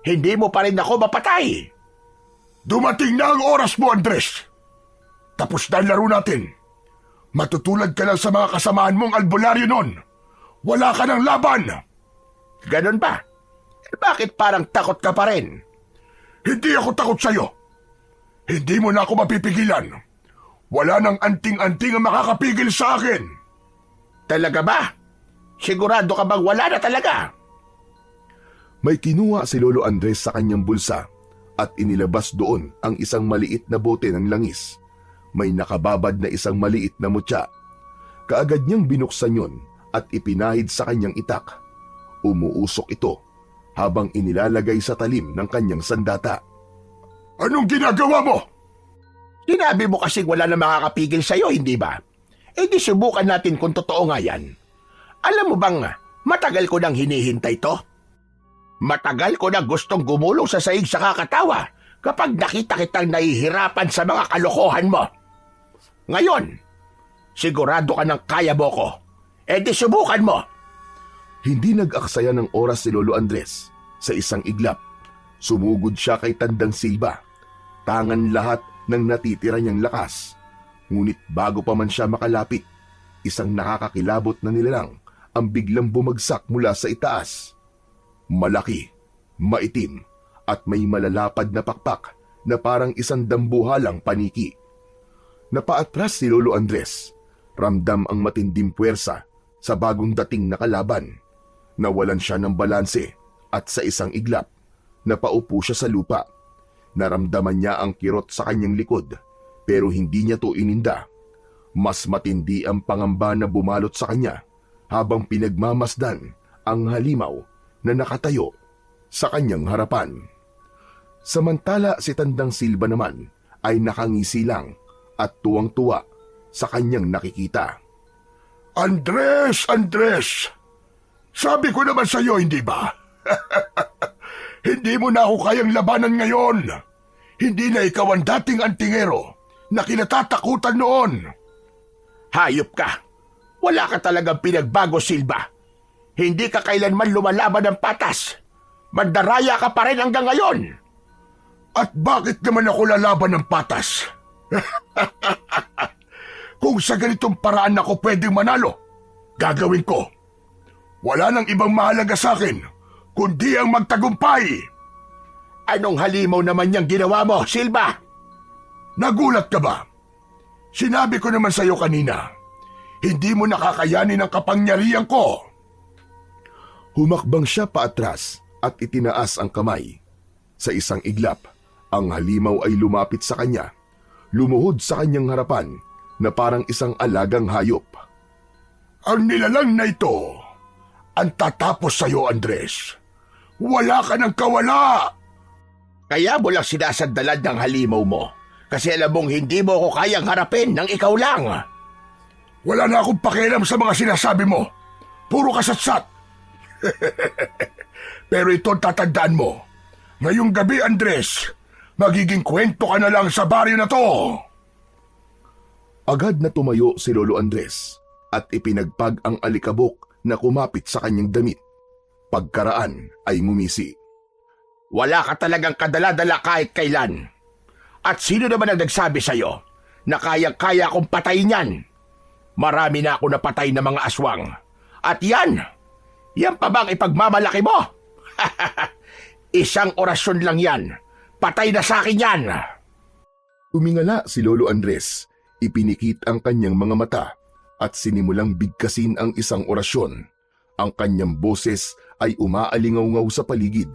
hindi mo pa rin ako mapatay. Dumating na ang oras mo, Andres. Tapos na ang laro natin. Matutulad ka lang sa mga kasamahan mong albularyo nun. Wala ka ng laban. Ganon ba? Bakit parang takot ka pa rin? Hindi ako takot sa'yo. Hindi mo na ako mapipigilan. Wala nang anting-anting ang makakapigil sa akin. Talaga ba? Sigurado ka bang wala na talaga? May kinuha si Lolo Andres sa kanyang bulsa at inilabas doon ang isang maliit na bote ng langis. May nakababad na isang maliit na mutya. Kaagad niyang binuksan yon at ipinahid sa kanyang itak. Umuusok ito habang inilalagay sa talim ng kanyang sandata. Anong ginagawa mo? Sinabi mo kasing wala na makakapigil sa'yo, hindi ba? Di subukan natin kung totoo nga yan. Alam mo bang matagal ko nang hinihintay to? Matagal ko na gustong gumulong sa saig sa kakatawa kapag nakita kitang nahihirapan sa mga kalokohan mo. Ngayon, sigurado ka ng kaya mo ko. Di subukan mo. Hindi nag-aksaya ng oras si Lolo Andres. Sa isang iglap, sumugod siya kay Tandang Silva. Tangan lahat ng natitira niyang lakas. Ngunit bago pa man siya makalapit, isang nakakakilabot na nilalang ang biglang bumagsak mula sa itaas. Malaki, maitim, at may malalapad na pakpak na parang isang dambuhalang paniki. Napaatras si Lolo Andres. Ramdam ang matinding puwersa sa bagong dating na kalaban. Nawalan siya ng balanse at sa isang iglap, napaupo siya sa lupa. Naramdaman niya ang kirot sa kanyang likod pero hindi niya to ininda. Mas matindi ang pangamba na bumalot sa kanya habang pinagmamasdan ang halimaw na nakatayo sa kanyang harapan. Samantala si Tandang Silva naman ay nakangisi lang at tuwang-tuwa sa kanyang nakikita. Andres! Andres! Sabi ko naman sa iyo, hindi ba? Hindi mo na ako kayang labanan ngayon. Hindi na ikaw ang dating antingero na kinatatakutan noon. Hayop ka! Wala ka talagang pinagbago, Silva. Hindi ka kailanman lumalaban ng patas. Mandaraya ka pa rin hanggang ngayon. At bakit naman ako lalaban ng patas? Kung sa ganitong paraan ako pwedeng manalo, gagawin ko. Wala nang ibang mahalaga sa akin, kundi ang magtagumpay. Anong halimaw naman niyang ginawa mo, Silva? Nagulat ka ba? Sinabi ko naman sa iyo kanina, hindi mo nakakayanin ang kapangyarihan ko. Humakbang siya paatras at itinaas ang kamay. Sa isang iglap, ang halimaw ay lumapit sa kanya. Lumuhod sa kanyang harapan na parang isang alagang hayop. Ang nilalang na ito, ang tatapos sa iyo, Andres. Wala ka ng kawala! Kaya mo lang sinasandalan ng halimaw mo. Kasi alam mong hindi mo ako kayang harapin ng ikaw lang. Wala na akong pakialam sa mga sinasabi mo. Puro kasatsat. Pero ito tatandaan mo. Ngayong gabi, Andres, magiging kwento ka na lang sa baryo na to. Agad na tumayo si Lolo Andres at ipinagpag ang alikabok na kumapit sa kanyang damit. Pagkaraan ay ngumisi. Wala ka talagang kadala-dala kahit kailan. At sino naman ang nagsabi sa'yo na kayang-kaya akong patayin yan? Marami na ako napatay na mga aswang. At yan pa bang ipagmamalaki mo? Isang orasyon lang yan. Patay na sa akin yan. Tumingala si Lolo Andres. Ipinikit ang kanyang mga mata at sinimulang bigkasin ang isang orasyon. Ang kanyang boses ay umaalingaw-ngaw sa paligid.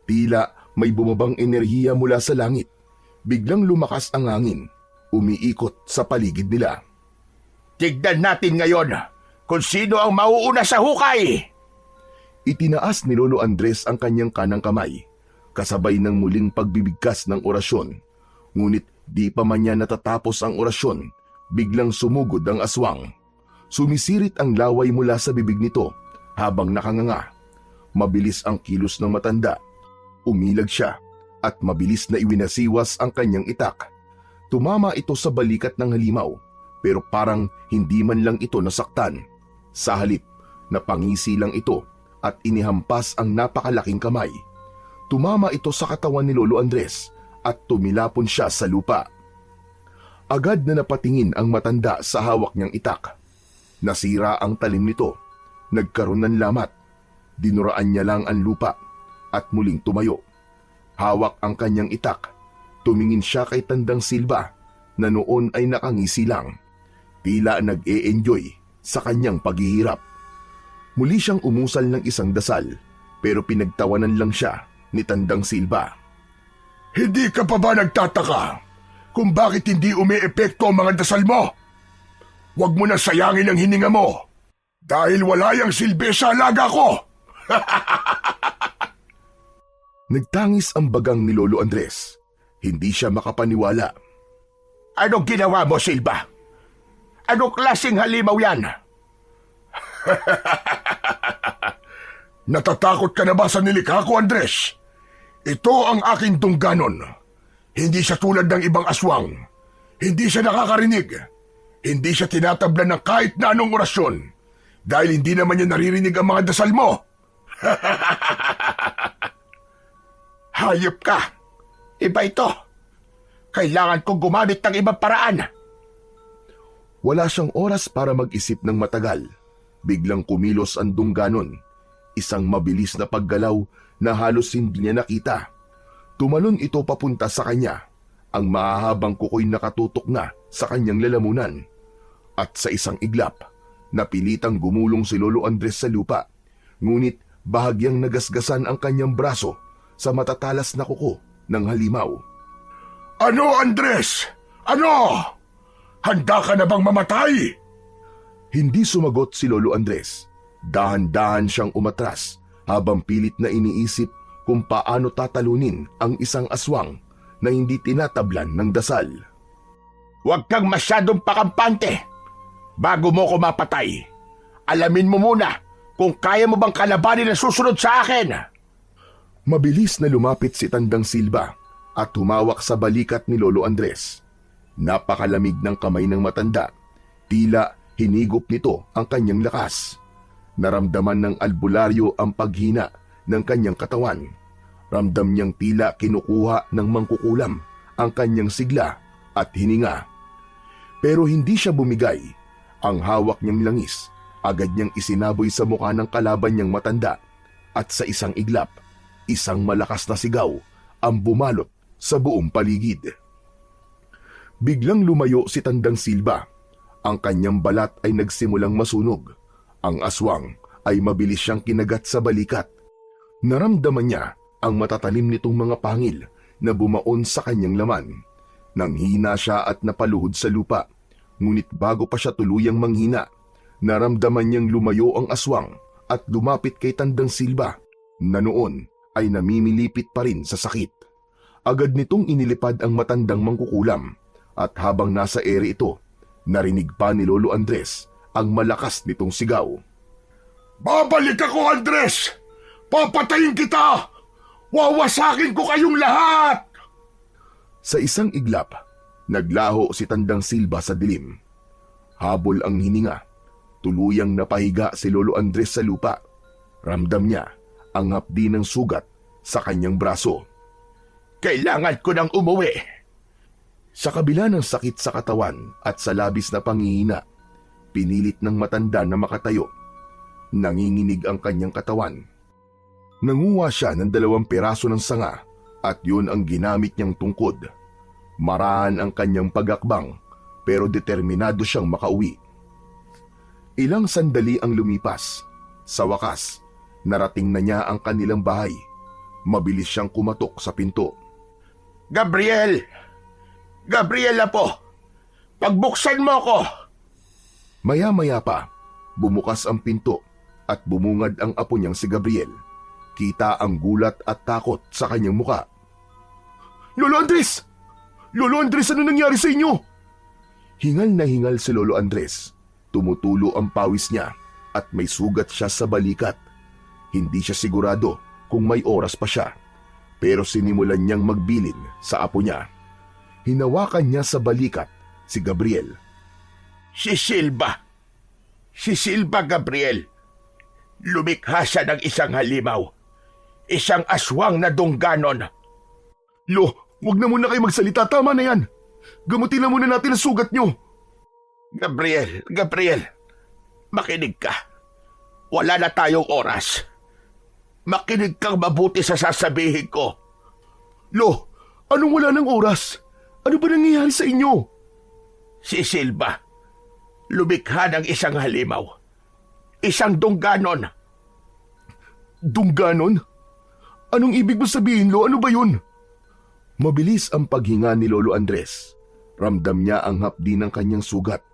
Tila may bumabang enerhiya mula sa langit. Biglang lumakas ang hangin, umiikot sa paligid nila. Tignan natin ngayon kung sino ang mauuna sa hukay. Itinaas ni Lolo Andres ang kanyang kanang kamay, kasabay ng muling pagbibigkas ng orasyon. Ngunit di pa man niya natatapos ang orasyon, biglang sumugod ang aswang. Sumisirit ang laway mula sa bibig nito habang nakanganga. Mabilis ang kilos ng matanda. Umilag siya at mabilis na iwinasiwas ang kanyang itak. Tumama ito sa balikat ng halimaw pero parang hindi man lang ito nasaktan. Sa halip, napangisi lang ito at inihampas ang napakalaking kamay. Tumama ito sa katawan ni Lolo Andres at tumilapon siya sa lupa. Agad na napatingin ang matanda sa hawak niyang itak. Nasira ang talim nito. Nagkaroon ng lamat. Dinuraan niya lang ang lupa at muling tumayo. Hawak ang kanyang itak. Tumingin siya kay Tandang Silva na noon ay nakangisi lang. Tila nag-e-enjoy sa kanyang paghihirap. Muli siyang umusal ng isang dasal pero pinagtawanan lang siya ni Tandang Silva. Hindi ka pa ba nagtataka kung bakit hindi umi-epekto ang mga dasal mo? Huwag mo na sayangin ang hininga mo dahil wala yang silbi sa alaga ko. Nagtangis ang bagang ni Lolo Andres. Hindi siya makapaniwala. Anong ginawa mo, Silva? Anong klaseng halimaw yan? Natatakot ka na ba sa nilikha ko, Andres? Ito ang aking tungganon. Hindi siya tulad ng ibang aswang. Hindi siya nakakarinig. Hindi siya tinatablan ng kahit na anong orasyon. Dahil hindi naman niya naririnig ang mga dasal mo. Hayop ka! Iba ito! Kailangan kong gumamit ng ibang paraan! Wala siyang oras para mag-isip ng matagal. Biglang kumilos ang Dungganon. Isang mabilis na paggalaw na halos hindi niya nakita. Tumalon ito papunta sa kanya. Ang mahahabang kuko'y nakatutok na sa kanyang lalamunan. At sa isang iglap, napilitang gumulong si Lolo Andres sa lupa. Ngunit bahagyang nagasgasan ang kanyang braso sa matatalas na kuko ng halimaw. Ano, Andres? Ano? Handa ka na bang mamatay? Hindi sumagot si Lolo Andres. Dahan-dahan siyang umatras habang pilit na iniisip kung paano tatalunin ang isang aswang na hindi tinatablan ng dasal. Huwag kang masyadong pakampante. Bago mo ko mapatay, alamin mo muna kung kaya mo bang kalabanin ang susunod sa akin. Mabilis na lumapit si Tandang Silva at humawak sa balikat ni Lolo Andres. Napakalamig ng kamay ng matanda. Tila hinigop nito ang kanyang lakas. Naramdaman ng albularyo ang paghina ng kanyang katawan. Ramdam niyang tila kinukuha ng mangkukulam ang kanyang sigla at hininga. Pero hindi siya bumigay. Ang hawak niyang langis, agad niyang isinaboy sa mukha ng kalaban niyang matanda at sa isang iglap, isang malakas na sigaw ang bumalot sa buong paligid. Biglang lumayo si Tandang Silva. Ang kanyang balat ay nagsimulang masunog. Ang aswang ay mabilis siyang kinagat sa balikat. Naramdaman niya ang matatalim nitong mga pangil na bumaon sa kanyang laman. Nanghina siya at napaluhod sa lupa. Ngunit bago pa siya tuluyang manghina, naramdaman niyang lumayo ang aswang at lumapit kay Tandang Silva na noon ay namimilipit pa rin sa sakit. Agad nitong inilipad ang matandang mangkukulam at habang nasa ere ito, narinig pa ni Lolo Andres ang malakas nitong sigaw. Babalik ako, Andres! Papatayin kita! Wawasakin ko kayong lahat! Sa isang iglap, naglaho si Tandang Silva sa dilim. Habol ang hininga. Tuluyang napahiga si Lolo Andres sa lupa. Ramdam niya ang hapdi ng sugat sa kanyang braso. Kailangan ko nang umuwi. Sa kabila ng sakit sa katawan at sa labis na panghihina, pinilit ng matanda na makatayo. Nanginginig ang kanyang katawan. Nanguha siya ng 2 piraso ng sanga at yun ang ginamit niyang tungkod. Maraan ang kanyang pagakbang pero determinado siyang makauwi. Ilang sandali ang lumipas. Sa wakas, narating na niya ang kanilang bahay. Mabilis siyang kumatok sa pinto. Gabriel! Gabriel apo! Pagbuksan mo ko! Maya-maya pa, bumukas ang pinto at bumungad ang apo niyang si Gabriel. Kita ang gulat at takot sa kanyang muka. Lolo Andres! Lolo Andres, ano nangyari sa inyo? Hingal na hingal si Lolo Andres. Tumutulo ang pawis niya at may sugat siya sa balikat. Hindi siya sigurado kung may oras pa siya. Pero sinimulan niyang magbilin sa apo niya. Hinawakan niya sa balikat si Gabriel. Si Silva! Si Silva, Gabriel! Lumikha siya ng isang halimaw. Isang aswang na Dungganon. Lo, huwag na muna kayo magsalita. Tama na yan. Gamutin na muna natin ang sugat niyo. Gabriel, makinig ka. Wala na tayong oras. Makinig kang mabuti sa sasabihin ko. Lo, anong wala ng oras? Ano ba nangyayari sa inyo? Si Silva, lumikha ng isang halimaw. Isang Dungganon. Dungganon? Anong ibig mo sabihin, Lo? Ano ba yun? Mabilis ang paghinga ni Lolo Andres. Ramdam niya ang hapdi ng kanyang sugat,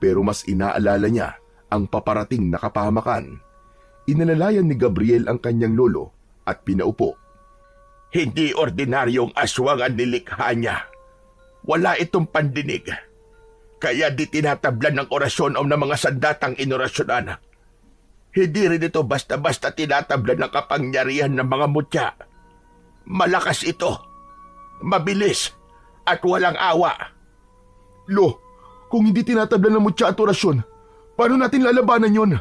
pero mas inaalala niya ang paparating na kapahamakan. Inalalayan ni Gabriel ang kanyang lolo at pinaupo. Hindi ordinaryong aswang ang nilikha niya. Wala itong pandinig. Kaya di tinatablan ng orasyon o ng mga sandatang inorasyonan. Hindi rin ito basta-basta tinatablan ng kapangyarihan ng mga mutya. Malakas ito, mabilis, at walang awa. Lo, kung hindi tinatablan ng mutya at orasyon, paano natin lalabanan yon?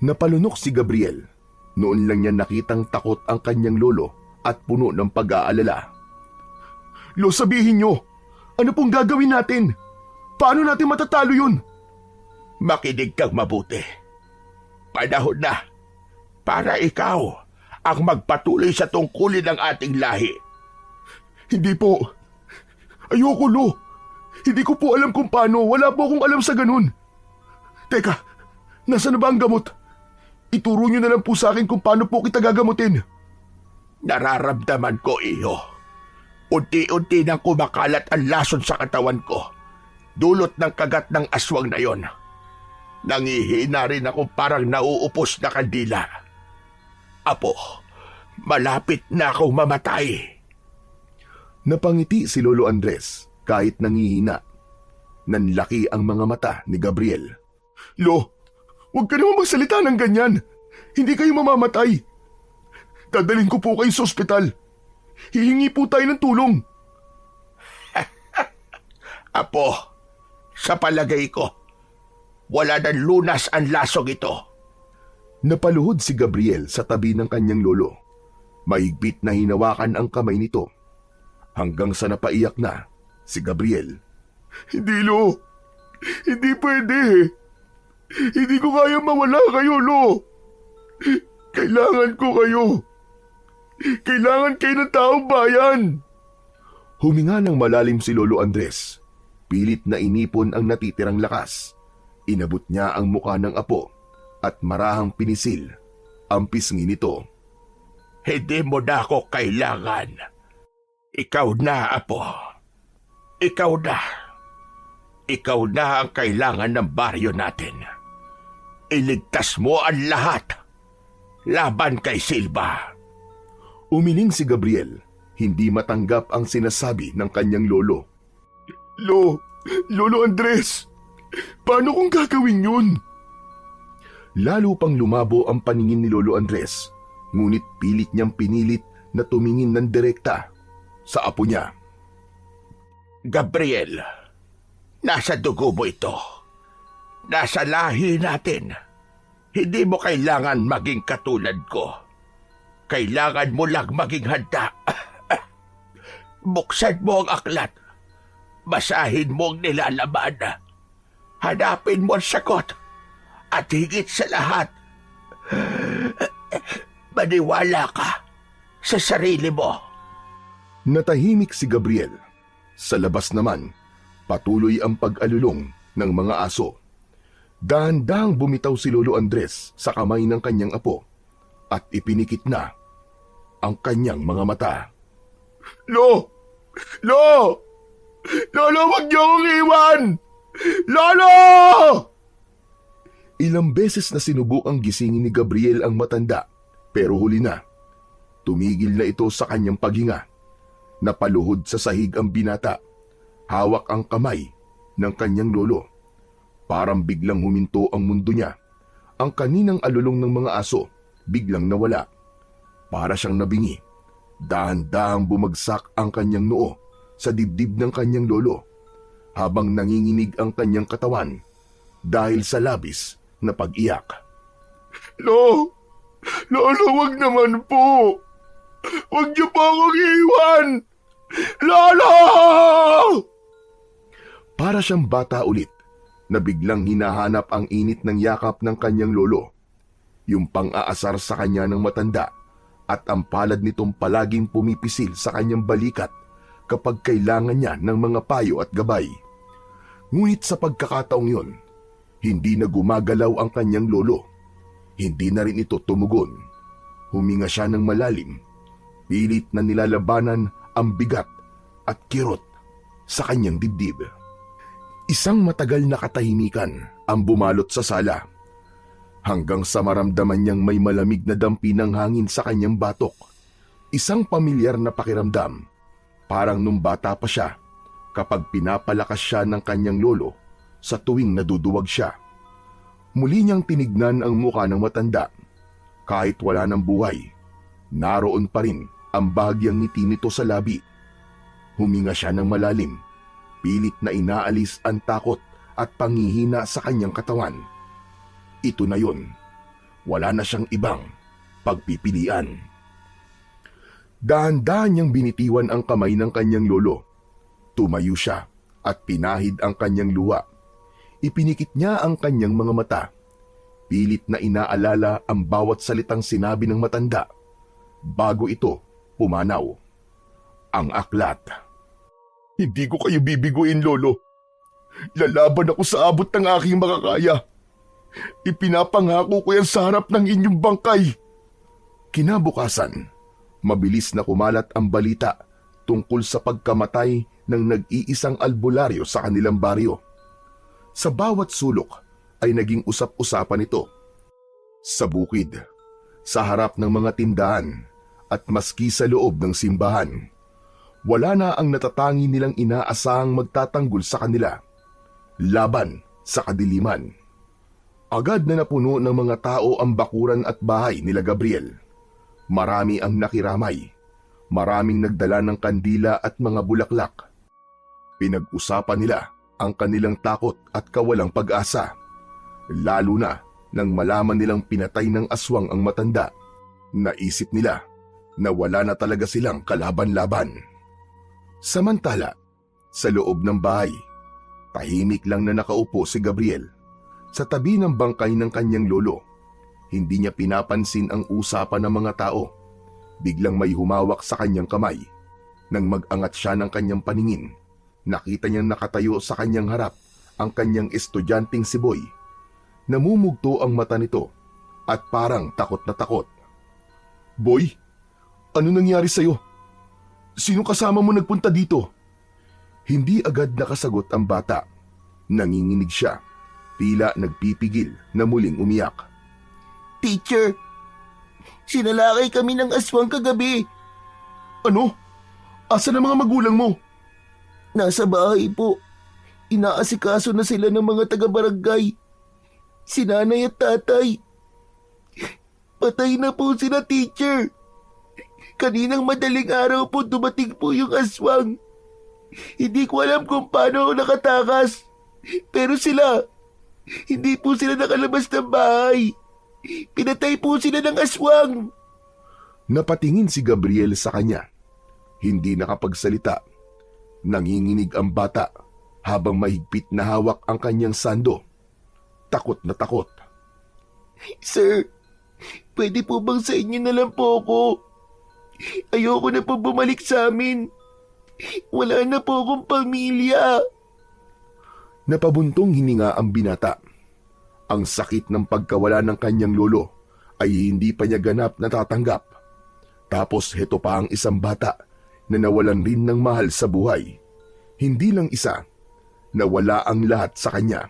Napalunok si Gabriel. Noon lang niya nakitang takot ang kanyang lolo at puno ng pag-aalala. Lo, sabihin niyo, ano pong gagawin natin? Paano natin matatalo yun? Makinig kang mabuti. Panahon na para ikaw ang magpatuloy sa tungkulin ng ating lahi. Hindi po. Ayoko, Lo. Hindi ko po alam kung paano. Wala po akong alam sa ganun. Teka, nasaan na ba ang gamot? Ituro niyo na lang po sa akin kung paano po kita gagamutin. Nararamdaman ko, iyo. Unti-unti nang kumakalat ang lason sa katawan ko. Dulot ng kagat ng aswang na yon. Nangihina rin ako parang nauupos na kandila. Apo, malapit na akong mamatay. Napangiti si Lolo Andres kahit nangihina. Nanlaki ang mga mata ni Gabriel. Lo, huwag ka naman magsalita ng ganyan. Hindi kayo mamamatay. Dadalhin ko po kayo sa ospital. Hihingi po tayo ng tulong. Apo, sa palagay ko, wala nang lunas ang lasong ito. Napaluhod si Gabriel sa tabi ng kanyang lolo. Mahigpit na hinawakan ang kamay nito. Hanggang sa napaiyak na si Gabriel. Hindi, Lo. Hindi pwede. Hindi ko kaya mawala kayo, Lo. Kailangan ko kayo. Kailangan kayo ng taong bayan. Huminga ng malalim si Lolo Andres. Pilit na inipon ang natitirang lakas. Inabot niya ang muka ng apo at marahang pinisil ang pisngi nito. Hindi mo na ako kailangan. Ikaw na, Apo. Ikaw na. Ikaw na ang kailangan ng baryo natin. Iligtas mo ang lahat. Laban kay Silva. Umiling si Gabriel. Hindi matanggap ang sinasabi ng kanyang lolo. Lolo Andres, paano kung gagawin yun? Lalo pang lumabo ang paningin ni Lolo Andres, ngunit pilit niyang pinilit na tumingin ng direkta sa apo niya. Gabriel, nasa dugo mo ito. Nasa lahi natin. Hindi mo kailangan maging katulad ko. Kailangan mo lang maging handa. Buksan mo ang aklat. Basahin mo ang nilalaman. Hanapin mo ang sagot. At higit sa lahat, maniwala ka sa sarili mo. Natahimik si Gabriel. Sa labas naman, patuloy ang pag-alulong ng mga aso. Dahan-dahang bumitaw si Lolo Andres sa kamay ng kanyang apo at ipinikit na ang kanyang mga mata. Lolo, wag niyo akong iwan! Lolo! Ilang beses na sinubukang gisingin ni Gabriel ang matanda, pero huli na. Tumigil na ito sa kanyang paghinga. Napaluhod sa sahig ang binata. Hawak ang kamay ng kanyang lolo. Parang biglang huminto ang mundo niya. Ang kaninang alulong ng mga aso biglang nawala. Para siyang nabingi. Dahan-dahang bumagsak ang kanyang noo sa dibdib ng kanyang lolo habang nanginginig ang kanyang katawan dahil sa labis na pag-iyak. Lolo, wag naman po. Wag niyo po akong iwan. Lolo! Para siyang bata ulit na biglang hinahanap ang init ng yakap ng kanyang lolo. Yung pang-aasar sa kanya ng matanda at ang palad nitong palaging pumipisil sa kanyang balikat kapag kailangan niya ng mga payo at gabay. Ngunit sa pagkakataong yon, hindi na gumagalaw ang kanyang lolo. Hindi na rin ito tumugon. Huminga siya ng malalim. Pilit na nilalabanan ang bigat at kirot sa kanyang dibdib. Isang matagal na katahimikan ang bumalot sa sala. Hanggang sa maramdaman niyang may malamig na dampi ng hangin sa kanyang batok. Isang pamilyar na pakiramdam. Parang nung bata pa siya kapag pinapalakas siya ng kanyang lolo sa tuwing naduduwag siya. Muli niyang tinignan ang muka ng matanda. Kahit wala ng buhay, naroon pa rin ang bahagyang ngiti nito sa labi. Huminga siya ng malalim. Pilit na inaalis ang takot at panghihina sa kanyang katawan. Ito na yun. wala na siyang ibang pagpipilian. Dahan-dahan niyang binitiwan ang kamay ng kanyang lolo. Tumayo siya at pinahid ang kanyang luha. Ipinikit niya ang kanyang mga mata. Pilit na inaalala ang bawat salitang sinabi ng matanda bago ito pumanaw. Ang aklat. Hindi ko kayo bibiguin, Lolo. Lalaban ako sa abot ng aking makakaya. Ipinapangako ko yan sa harap ng inyong bangkay. Kinabukasan, mabilis na kumalat ang balita tungkol sa pagkamatay ng nag-iisang albularyo sa kanilang baryo. Sa bawat sulok ay naging usap-usapan ito. Sa bukid, sa harap ng mga tindahan at maski sa loob ng simbahan, wala na ang natatangi nilang inaasahang magtatanggol sa kanila. Laban sa kadiliman. Agad na napuno ng mga tao ang bakuran at bahay nila Gabriel. Marami ang nakiramay. Maraming nagdala ng kandila at mga bulaklak. Pinag-usapan nila ang kanilang takot at kawalang pag-asa. Lalo na nang malaman nilang pinatay ng aswang ang matanda. Naisip nila na wala na talaga silang kalaban-laban. Samantala, sa loob ng bahay, tahimik lang na nakaupo si Gabriel sa tabi ng bangkay ng kanyang lolo. Hindi niya pinapansin ang usapan ng mga tao. Biglang may humawak sa kanyang kamay. Nang mag-angat siya ng kanyang paningin, nakita niyang nakatayo sa kanyang harap ang kanyang estudyanteng si Boy. Namumugto ang mata nito at parang takot na takot. Boy, ano nangyari sa'yo? Sino kasama mo nagpunta dito? Hindi agad nakasagot ang bata. Nanginginig siya, tila nagpipigil na muling umiyak. Teacher, sinalakay kami ng aswang kagabi. Ano? Asa na mga magulang mo? Nasa bahay po. Inaasikaso na sila ng mga taga-barangay. Si nanay at tatay. Patay na po sila, teacher. Kaninang madaling araw po dumating po yung aswang. Hindi ko alam kung paano ako nakatakas. Pero sila, hindi po sila nakalabas ng bahay. Pinatay po sila ng aswang. Napatingin si Gabriel sa kanya. Hindi nakapagsalita. Nanginginig ang bata habang mahigpit na hawak ang kanyang sando. Takot na takot. Sir, pwede po bang sa inyo na lang po ako? Ayoko na po bumalik sa amin. Wala na po akong pamilya. Napabuntong hininga ang binata. Ang sakit ng pagkawala ng kanyang lolo ay hindi pa niya ganap natatanggap. Tapos heto pa ang isang bata na nawalan rin ng mahal sa buhay. Hindi lang isa, nawala ang lahat sa kanya.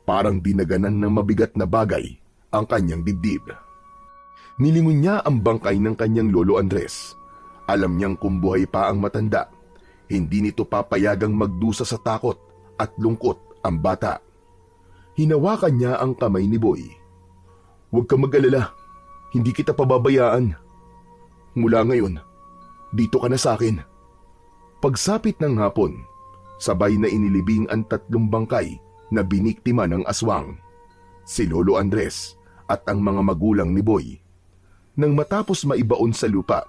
Parang dinaganan ng mabigat na bagay ang kanyang dibdib. Nilingon niya ang bangkay ng kanyang lolo Andres. Alam niyang kung buhay pa ang matanda, hindi nito papayagang magdusa sa takot at lungkot ang bata. Hinawakan niya ang kamay ni Boy. Huwag kang mag-alala, hindi kita pababayaan. Mula ngayon, dito ka na sa akin. Pagsapit ng hapon, sabay na inilibing ang 3 bangkay na biniktima ng aswang. Si Lolo Andres at ang mga magulang ni Boy. Nang matapos maibaon sa lupa,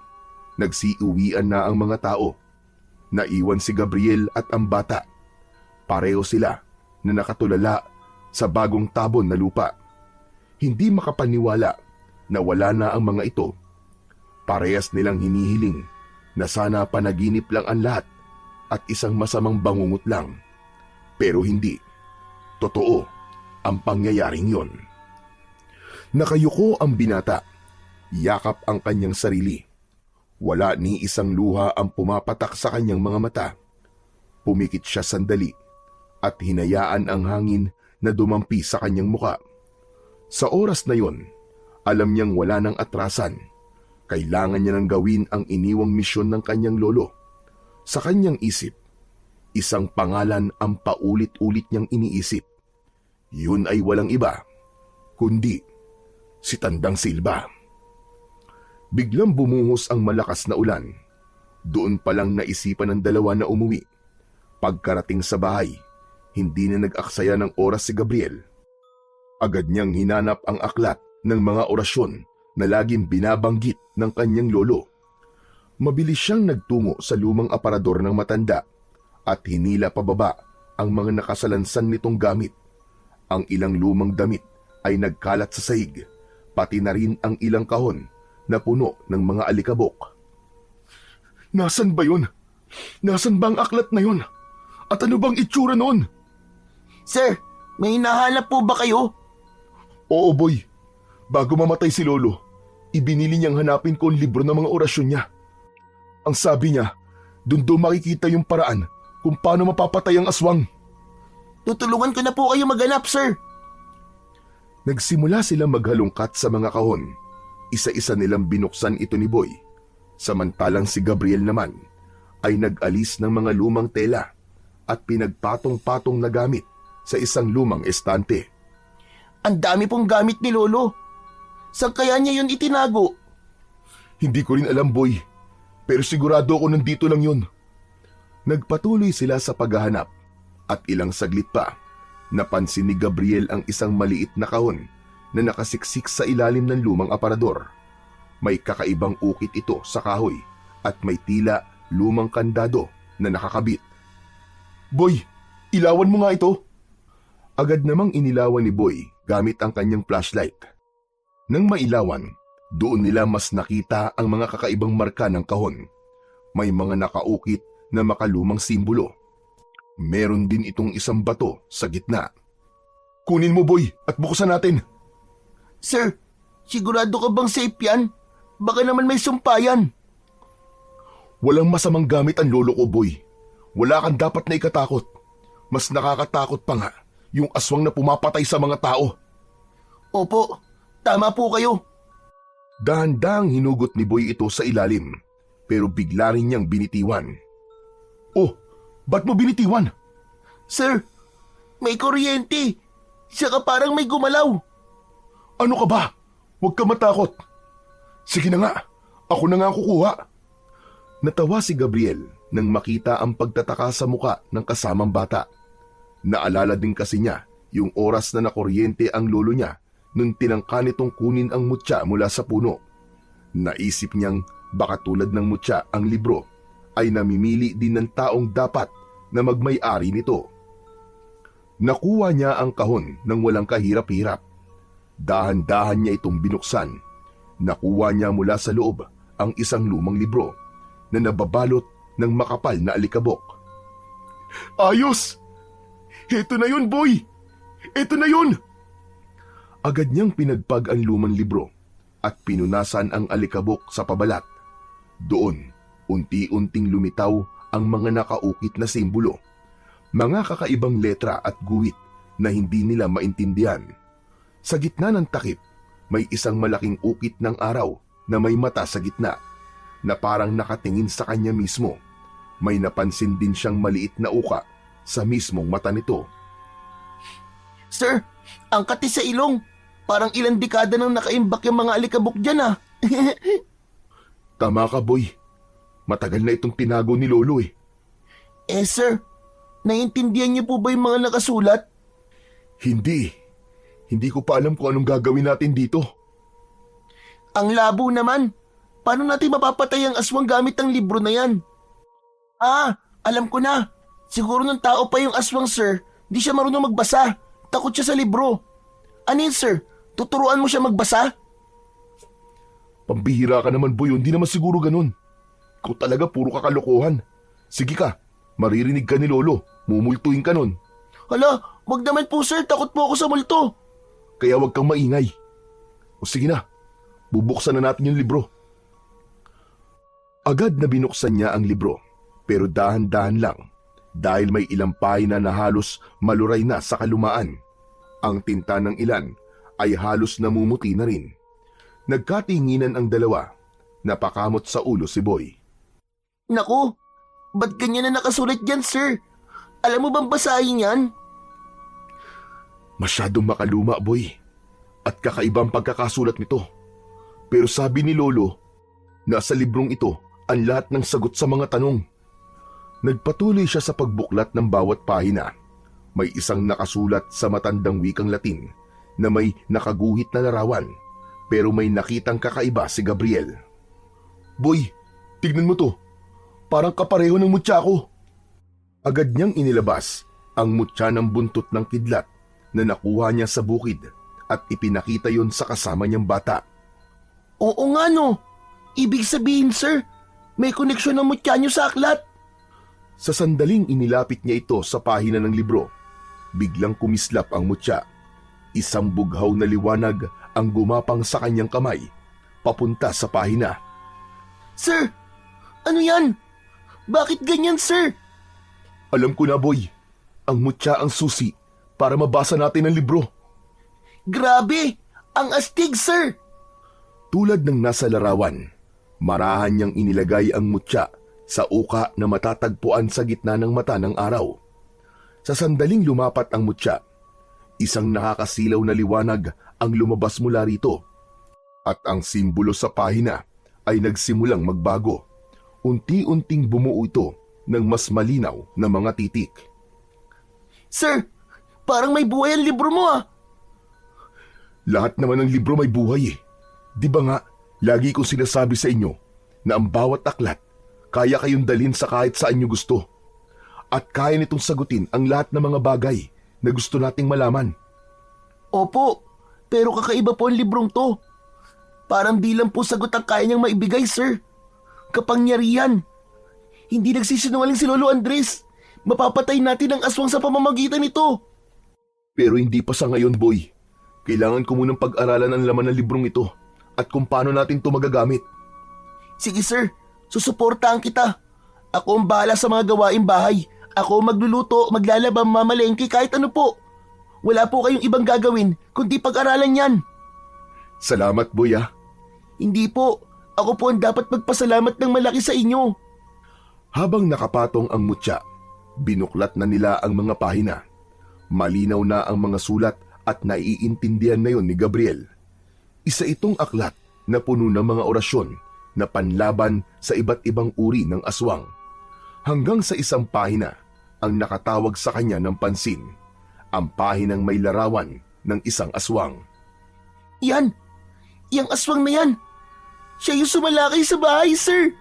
nagsiuwian na ang mga tao. Naiwan si Gabriel at ang bata. Pareho sila na nakatulala sa bagong tabon na lupa. Hindi makapaniwala na wala na ang mga ito. Parehas nilang hinihiling na sana panaginip lang ang lahat at isang masamang bangungot lang. Pero hindi. Totoo ang pangyayaring yon. Nakayuko ang binata. Yakap ang kanyang sarili. Wala ni isang luha ang pumapatak sa kanyang mga mata. Pumikit siya sandali at hinayaan ang hangin na dumampi sa kanyang muka. Sa oras na yon, alam niyang wala nang atrasan. Kailangan niya nang gawin ang iniwang misyon ng kanyang lolo. Sa kanyang isip, isang pangalan ang paulit-ulit niyang iniisip. Yun ay walang iba, kundi si Tandang Silba. Biglang bumuhos ang malakas na ulan. Doon palang naisipan ng dalawa na umuwi. Pagkarating sa bahay, hindi na nag-aksaya ng oras si Gabriel. Agad niyang hinanap ang aklat ng mga orasyon na laging binabanggit ng kanyang lolo. Mabilis siyang nagtungo sa lumang aparador ng matanda at hinila pababa ang mga nakasalansan nitong gamit. Ang ilang lumang damit ay nagkalat sa sahig, pati na rin ang ilang kahon na puno ng mga alikabok. Nasaan ba yun? Nasaan ba ang aklat na yun? At ano bang itsura noon? Sir, may hinahanap po ba kayo? Oo, boy. Bago mamatay si Lolo, ibinili niyang hanapin ko ang libro ng mga orasyon niya. Ang sabi niya, doon daw makikita yung paraan kung paano mapapatay ang aswang. Tutulungan ko na po kayo maghanap, sir. Nagsimula silang maghalungkat sa mga kahon. Isa-isa nilang binuksan ito ni Boy. Samantalang si Gabriel naman ay nag-alis ng mga lumang tela at pinagpatong-patong na gamit sa isang lumang estante. Ang dami pong gamit ni Lolo. Saan kaya niya yun itinago? Hindi ko rin alam, Boy. Pero sigurado ako nandito lang yun. Nagpatuloy sila sa paghahanap at ilang saglit pa, napansin ni Gabriel ang isang maliit na kahon na nakasiksik sa ilalim ng lumang aparador. May kakaibang ukit ito sa kahoy at may tila lumang kandado na nakakabit. Boy, ilawan mo nga ito. Agad namang inilawan ni Boy gamit ang kanyang flashlight. Nang mailawan, doon nila mas nakita ang mga kakaibang marka ng kahon. May mga nakaukit na makalumang simbolo. Meron din itong isang bato sa gitna. Kunin mo, Boy, at buksan natin. Sir, sigurado ka bang safe yan? Baka naman may sumpayan. Walang masamang gamit ang lolo ko, Boy. Wala kang dapat na ikatakot. Mas nakakatakot pa nga yung aswang na pumapatay sa mga tao. Opo, tama po kayo. Dahan-dahang hinugot ni Boy ito sa ilalim, pero bigla rin niyang binitiwan. Oh, ba't mo binitiwan? Sir, may kuryente. Saka parang may gumalaw. Ano ka ba? Huwag ka matakot. Sige na nga, ako na nga ang kukuha. Natawa si Gabriel nang makita ang pagtataka sa muka ng kasamang bata. Naalala din kasi niya yung oras na nakuryente ang lolo niya nung tinangka nitong kunin ang mutya mula sa puno. Naisip niyang baka tulad ng mutya ang libro ay namimili din ng taong dapat na magmay-ari nito. Nakuha niya ang kahon ng walang kahirap-hirap. Dahan-dahan niya itong binuksan. Nakuha niya mula sa loob ang isang lumang libro na nababalot ng makapal na alikabok. Ayos! Ito na yun, Boy! Ito na yun! Agad niyang pinagpag ang lumang libro at pinunasan ang alikabok sa pabalat. Doon, unti-unting lumitaw ang mga nakaukit na simbolo, mga kakaibang letra at guhit na hindi nila maintindihan. Sa gitna ng takip, may isang malaking ukit ng araw na may mata sa gitna na parang nakatingin sa kanya mismo. May napansin din siyang maliit na uka sa mismong mata nito. Sir, ang kati sa ilong. Parang ilang dekada nang nakaimbak yung mga alikabok dyan ah. Tama ka, Boy. Matagal na itong tinago ni Lolo eh. Eh sir, naiintindihan niyo po ba yung mga nakasulat? Hindi. Hindi ko pa alam kung anong gagawin natin dito. Ang labo naman. Paano natin mapapatay ang aswang gamit ang libro na yan? Ah, alam ko na. Siguro ng tao pa yung aswang, sir. Di siya marunong magbasa. Takot siya sa libro. Ano yun, sir? Tuturuan mo siya magbasa? Pambihira ka naman, Boy. Hindi naman siguro ganun. Ikaw talaga puro kakalokohan. Sige ka, maririnig ka ni Lolo. Mumultuhin ka nun. Hala, wag naman po, sir. Takot po ako sa multo. Kaya wag kang maingay. O sige na, bubuksan na natin yung libro. Agad na binuksan niya ang libro, pero dahan-dahan lang dahil may ilang pahina na halos maluray na sa kalumaan. Ang tinta ng ilan ay halos namumuti na rin. Nagkatinginan ang dalawa. Napakamot sa ulo si Boy. Naku, ba't ganyan na nakasulat dyan, sir? Alam mo bang basahin yan? Masyadong makaluma, Boy. At kakaibang pagkakasulat nito. Pero sabi ni Lolo, nasa librong ito ang lahat ng sagot sa mga tanong. Nagpatuloy siya sa pagbuklat ng bawat pahina. May isang nakasulat sa matandang wikang Latin na may nakaguhit na larawan pero may nakitang kakaiba si Gabriel. Boy, tignan mo to. Parang kapareho ng mutya ko. Agad niyang inilabas ang mutya ng buntot ng kidlat na nakuha niya sa bukid at ipinakita yon sa kasama niyang bata. Oo nga no. Ibig sabihin sir, may koneksyon ng mutya niyo sa aklat. Sa sandaling inilapit niya ito sa pahina ng libro, biglang kumislap ang mutya. Isang bughaw na liwanag ang gumapang sa kanyang kamay, papunta sa pahina. Sir, ano yan? Bakit ganyan sir? Alam ko na boy, ang mutya ang susi para mabasa natin ang libro. Grabe, ang astig sir. Tulad ng nasa larawan, marahan niyang inilagay ang mutya sa uka na matatagpuan sa gitna ng mata ng araw. Sa sandaling lumapat ang mutya, isang nakakasilaw na liwanag ang lumabas mula rito. At ang simbolo sa pahina ay nagsimulang magbago. Unti-unting bumuo ito ng mas malinaw na mga titik. Sir, parang may buhay ang libro mo ah. Lahat naman ng libro may buhay eh. Di ba nga, lagi kong sinasabi sa inyo na ang bawat aklat kaya kayong dalhin sa kahit saan nyo gusto. At kaya nitong sagutin ang lahat ng mga bagay na gusto nating malaman. Opo, pero kakaiba po ang librong to. Parang di lang po sagot ang kaya niyang maibigay sir. Kapangyarihan. Hindi nagsisinungaling si Lolo Andres. Mapapatay natin ang aswang sa pamamagitan nito. Pero hindi pa sa ngayon, boy. Kailangan ko munang pag-aralan ang laman ng librong ito at kung paano natin ito magagamit. Sige sir, susuportahan kita. Ako ang bahala sa mga gawaing bahay. Ako magluluto, maglalaba, mamalengke, kahit ano po. Wala po kayong ibang gagawin kundi pag-aralan yan. Salamat, boy ah. Hindi po. Ako po ang dapat magpasalamat ng malaki sa inyo. Habang nakapatong ang mutya, binuklat na nila ang mga pahina. Malinaw na ang mga sulat at naiintindihan na yon ni Gabriel. Isa itong aklat na puno ng mga orasyon na panlaban sa iba't ibang uri ng aswang. Hanggang sa isang pahina ang nakatawag sa kanya ng pansin, ang pahinang may larawan ng isang aswang. Yan! Yang aswang na yan! Siya yung sumalakay sa bahay, sir!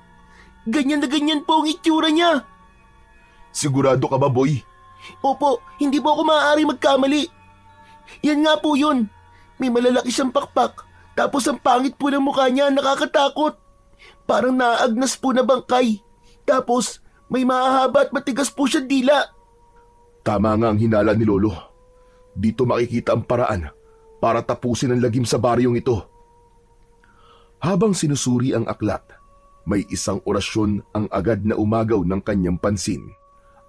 Ganyan na ganyan po ang itsura niya! Sigurado ka ba, boy? Opo, hindi po ako maaari magkamali. Yan nga po yun. May malalaki siyang pakpak, tapos ang pangit po ng mukha niya, nakakatakot. Parang naagnas po na bangkay. Tapos may mahahaba at matigas po siyang dila. Tama nga ang hinala ni Lolo. Dito makikita ang paraan para tapusin ang lagim sa baryong ito. Habang sinusuri ang aklat, may isang orasyon ang agad na umagaw ng kanyang pansin.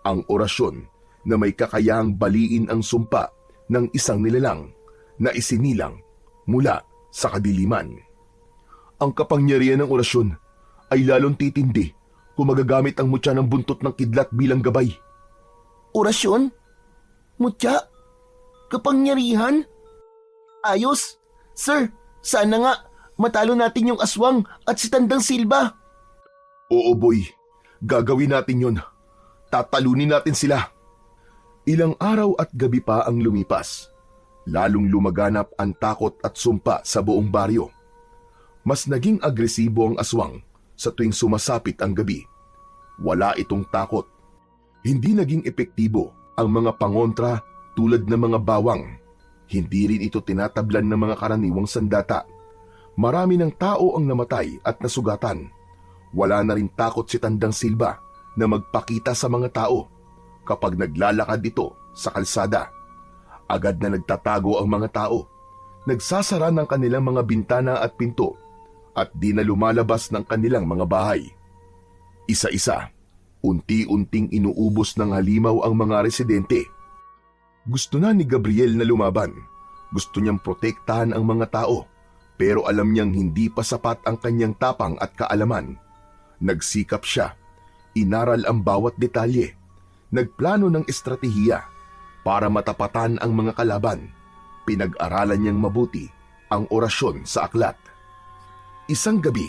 Ang orasyon na may kakayahang baliin ang sumpa ng isang nilalang na isinilang mula sa kadiliman. Ang kapangyarihan ng orasyon ay lalong titindi kung magagamit ang mutya ng buntot ng kidlat bilang gabay. Orasyon? Mutya? Kapangyarihan? Ayos! Sir, sana nga matalo natin yung aswang at si Tandang Silba. Oo boy, gagawin natin yon. Tatalunin natin sila. Ilang araw at gabi pa ang lumipas. Lalong lumaganap ang takot at sumpa sa buong baryo. Mas naging agresibo ang aswang sa tuwing sumasapit ang gabi. Wala itong takot. Hindi naging epektibo ang mga pangontra tulad ng mga bawang. Hindi rin ito tinatablan ng mga karaniwang sandata. Marami ng tao ang namatay at nasugatan. Wala na rin takot si Tandang Silba na magpakita sa mga tao kapag naglalakad ito sa kalsada. Agad na nagtatago ang mga tao. Nagsasara ng kanilang mga bintana at pinto at di na lumalabas ng kanilang mga bahay. Isa-isa, unti-unting inuubos ng halimaw ang mga residente. Gusto na ni Gabriel na lumaban. Gusto niyang protektahan ang mga tao, pero alam niyang hindi pa sapat ang kanyang tapang at kaalaman. Nagsikap siya, inaral ang bawat detalye, nagplano ng estratehiya para matapatan ang mga kalaban. Pinag-aralan niyang mabuti ang orasyon sa aklat. Isang gabi,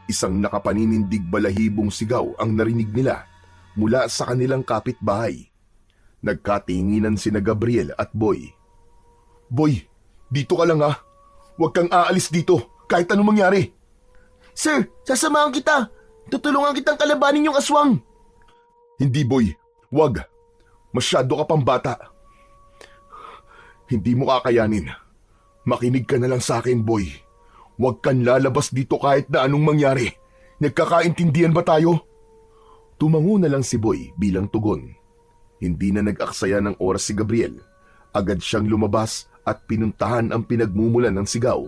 isang nakapaninindig balahibong sigaw ang narinig nila mula sa kanilang kapitbahay. Nagkatinginan sina Gabriel at Boy. Boy, dito ka lang ha. Huwag kang aalis dito kahit anong mangyari. Sir, sasamahan kita. Tutulungan kitang kalabanin yung aswang. Hindi, boy. Huwag. Masyado ka pang bata. Hindi mo kakayanin. Makinig ka na lang sa akin, boy. Huwag kang lalabas dito kahit na anong mangyari. Nagkakaintindihan ba tayo? Tumango na lang si Boy bilang tugon. Hindi na nag-aksaya ng oras si Gabriel. Agad siyang lumabas at pinuntahan ang pinagmumulan ng sigaw.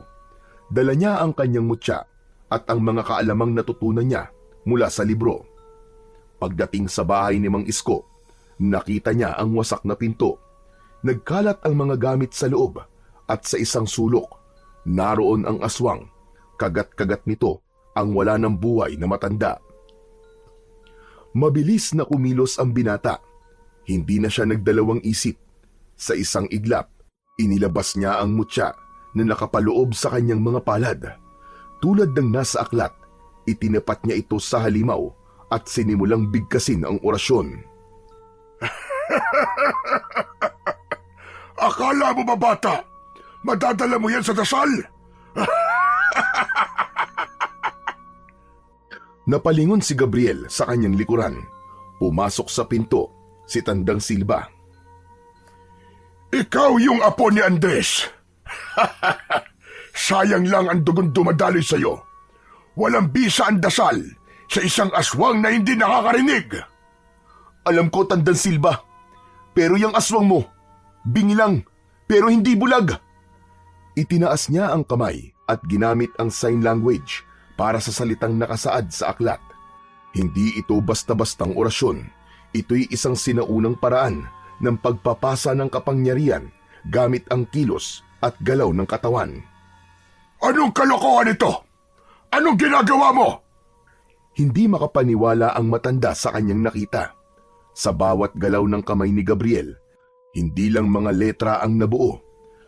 Dala niya ang kanyang mutya at ang mga kaalamang natutunan niya mula sa libro. Pagdating sa bahay ni Mang Isko, nakita niya ang wasak na pinto. Nagkalat ang mga gamit sa loob at sa isang sulok, naroon ang aswang. Kagat-kagat nito ang wala ng buhay na matanda. Mabilis na kumilos ang binata. Hindi na siya nagdalawang isip. Sa isang iglap, inilabas niya ang mutya na nakapaloob sa kanyang mga palad. Tulad ng nasa aklat, itinapat niya ito sa halimaw at sinimulang bigkasin ang orasyon. Akala mo ba, bata? Madadala mo yan sa dasal? Napalingon si Gabriel sa kanyang likuran. Pumasok sa pinto si Tandang Silva. Ikaw yung apo ni Andres. Sayang lang ang dugon dumadaloy sa'yo. Walang bisa ang dasal sa isang aswang na hindi nakakarinig. Alam ko, Tandang Silva, pero yung aswang mo, bingi lang, pero hindi bulag. Itinaas niya ang kamay at ginamit ang sign language para sa salitang nakasaad sa aklat. Hindi ito basta-bastang orasyon. Ito'y isang sinaunang paraan ng pagpapasa ng kapangyarihan gamit ang kilos at galaw ng katawan. Anong kalokohan ito? Anong ginagawa mo? Hindi makapaniwala ang matanda sa kanyang nakita. Sa bawat galaw ng kamay ni Gabriel, hindi lang mga letra ang nabuo.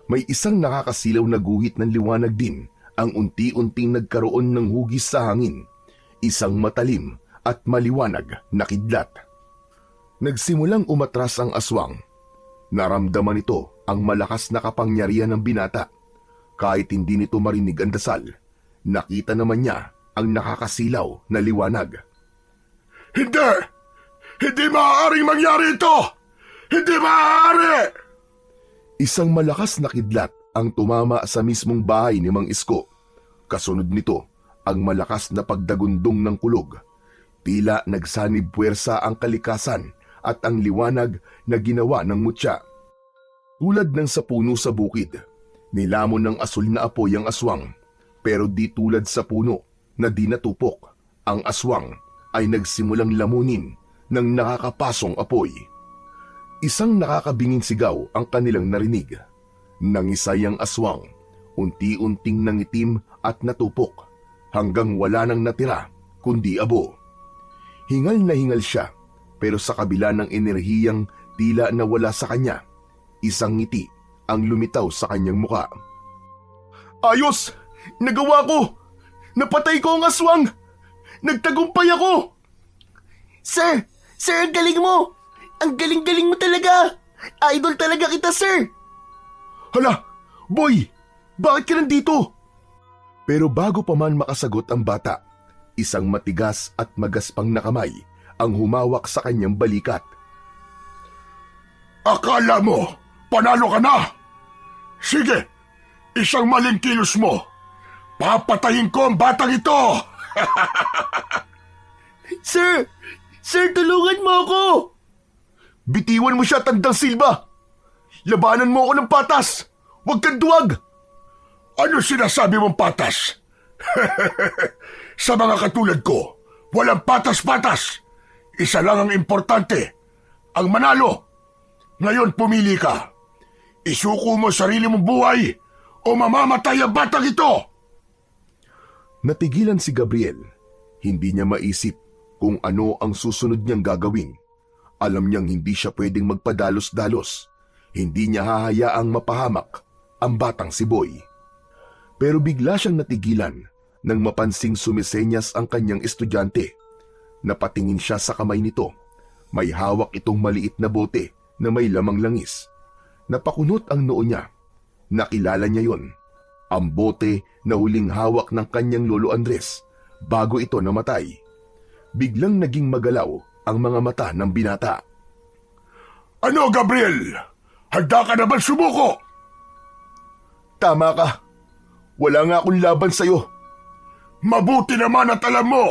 May isang nakakasilaw na guhit ng liwanag din ang unti-unting nagkaroon ng hugis sa hangin. Isang matalim at maliwanag na kidlat. Nagsimulang umatras ang aswang. Naramdaman nito ang malakas na kapangyarihan ng binata. Kahit hindi nito marinig ang dasal, nakita naman niya ang nakakasilaw na liwanag. Hindi! Hindi maaaring mangyari ito! Hindi maaari! Isang malakas na kidlat ang tumama sa mismong bahay ni Mang Isko. Kasunod nito ang malakas na pagdagundong ng kulog. Tila nagsanib puwersa ang kalikasan at ang liwanag na ginawa ng mutya. Tulad ng sa puno sa bukid, nilamon ng asul na apoy ang aswang, pero di tulad sa puno na di natupok. Ang aswang ay nagsimulang lamunin ng nakakapasong apoy. Isang nakakabinging sigaw ang kanilang narinig. Nangisay ang aswang, unti-unting nangitim at natupok, hanggang wala nang natira kundi abo. Hingal na hingal siya, pero sa kabila ng enerhiyang tila nawala sa kanya, isang ngiti ang lumitaw sa kanyang muka. Ayos! Nagawa ko! Napatay ko ang aswang! Nagtagumpay ako! Sir! Sir, ang galing mo! Ang galing-galing mo talaga! Idol talaga kita, sir! Hala! Boy! Bakit ka nandito? Pero bago pa man makasagot ang bata, isang matigas at magaspang na kamay ang humawak sa kanyang balikat. Akala mo, panalo ka na? Sige, isang maling kilos mo. Papatayin ko ang batang ito! Sir! Sir, tulungan mo ako! Bitiwan mo siya, Tandang Silva! Labanan mo ako ng patas! Huwag kang duwag! Ano sinasabi mong patas? Sa mga katulad ko, walang patas-patas. Isa lang ang importante, ang manalo. Ngayon pumili ka. Isuko mo sarili mong buhay o mamamatay ang batang ito. Natigilan si Gabriel. Hindi niya maisip kung ano ang susunod niyang gagawin. Alam niyang hindi siya pwedeng magpadalos-dalos. Hindi niya hahayaang mapahamak ang batang si Boy. Pero bigla siyang natigilan nang mapansing sumisenyas ang kanyang estudyante. Napatingin siya sa kamay nito. May hawak itong maliit na bote na may lamang langis. Napakunot ang noo niya. Nakilala niya yon. ang bote na huling hawak ng kanyang lolo Andres bago ito namatay. Biglang naging magalaw ang mga mata ng binata. Ano, Gabriel? Handa ka na ba sumuko? Tama ka. Wala nga akong laban sa'yo. Mabuti naman at alam mo.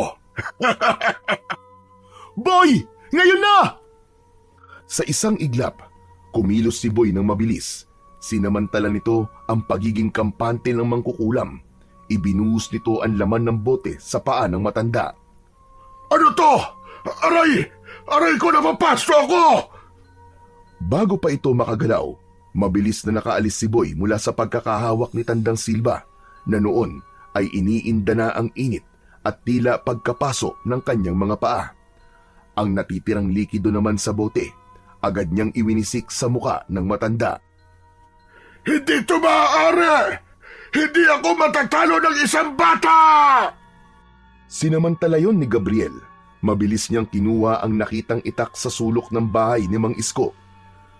Boy! Ngayon na! Sa isang iglap, kumilos si Boy ng mabilis. Sinamantala nito ang pagiging kampante ng mangkukulam. Ibinuhos nito ang laman ng bote sa paa ng matanda. Ano to? Aray! Aray ko, napapasto ako! Bago pa ito makagalaw, mabilis na nakaalis si Boy mula sa pagkakahawak ni Tandang Silva na noon ay iniinda na ang init at tila pagkapaso ng kanyang mga paa. Ang natitirang likido naman sa bote, agad niyang iwinisik sa muka ng matanda. Hindi ito maaari! Hindi ako matatalo ng isang bata! Sinamantala yon ni Gabriel. Mabilis niyang kinuha ang nakitang itak sa sulok ng bahay ni Mang Isko.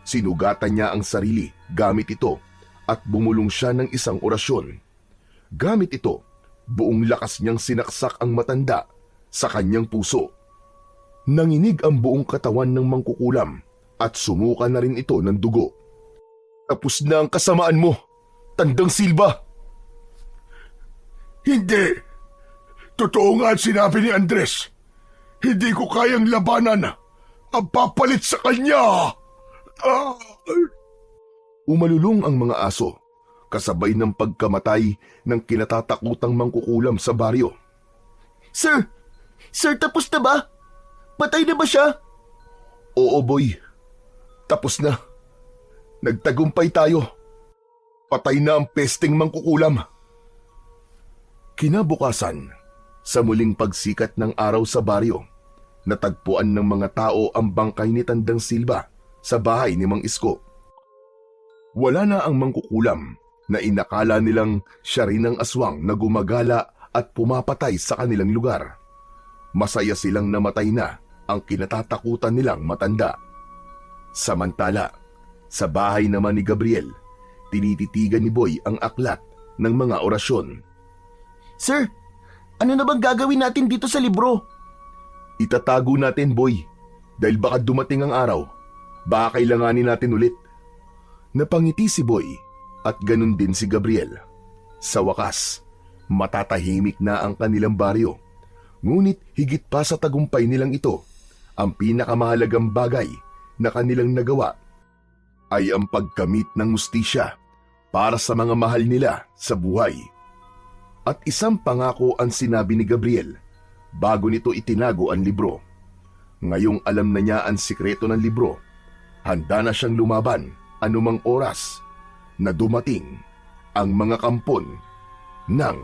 Sinugatan niya ang sarili gamit ito at bumulong siya ng isang orasyon. Gamit ito, buong lakas niyang sinaksak ang matanda sa kanyang puso. Nanginig ang buong katawan ng mangkukulam at sumuka na rin ito ng dugo. Tapos na ang kasamaan mo, Tandang Silva! Hindi! Totoo nga ang sinabi ni Andres. Hindi ko kayang labanan ang papalit sa kanya! Umalulong ang mga aso, kasabay ng pagkamatay ng kinatatakutang mangkukulam sa baryo. Sir! Sir, tapos na ba? Patay na ba siya? Oo, Boy. Tapos na. Nagtagumpay tayo. Patay na ang pesteng mangkukulam. Kinabukasan, sa muling pagsikat ng araw sa baryo, natagpuan ng mga tao ang bangkay ni Tandang Silva sa bahay ni Mang Isko. Wala na ang mangkukulam na inakala nilang siya rin ang aswang na gumagala at pumapatay sa kanilang lugar. Masaya silang namatay na ang kinatatakutan nilang matanda. Samantala, sa bahay naman ni Gabriel, tinititigan ni Boy ang aklat ng mga orasyon. Sir, ano na bang gagawin natin dito sa libro? Itatago natin, Boy, dahil baka dumating ang araw, baka kailanganin natin ulit. Napangiti si Boy at ganun din si Gabriel. Sa wakas, matatahimik na ang kanilang baryo. Ngunit higit pa sa tagumpay nilang ito, ang pinakamahalagang bagay na kanilang nagawa ay ang pagkamit ng hustisya para sa mga mahal nila sa buhay. At isang pangako ang sinabi ni Gabriel bago nito itinago ang libro. Ngayong alam na niya ang sikreto ng libro, handa na siyang lumaban anumang oras na dumating ang mga kampon ng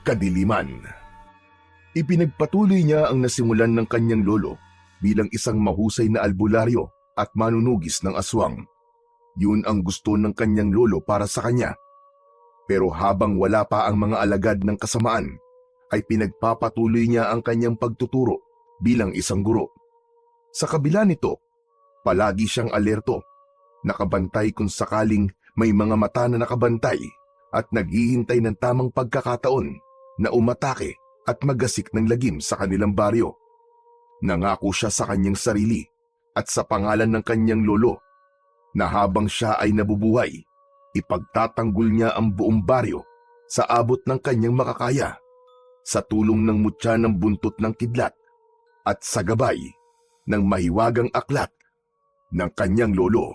kadiliman. Ipinagpatuloy niya ang nasimulan ng kanyang lolo bilang isang mahusay na albularyo at manunugis ng aswang. Yun ang gusto ng kanyang lolo para sa kanya. Pero habang wala pa ang mga alagad ng kasamaan, ay pinagpapatuloy niya ang kanyang pagtuturo bilang isang guro. Sa kabila nito, palagi siyang alerto, nakabantay kung sakaling may mga mata na nakabantay at naghihintay ng tamang pagkakataon na umatake at magasik ng lagim sa kanilang baryo. Nangako siya sa kanyang sarili at sa pangalan ng kanyang lolo na habang siya ay nabubuhay, ipagtatanggol niya ang buong baryo sa abot ng kanyang makakaya, sa tulong ng mutya ng buntot ng kidlat at sa gabay ng mahiwagang aklat ng kanyang lolo.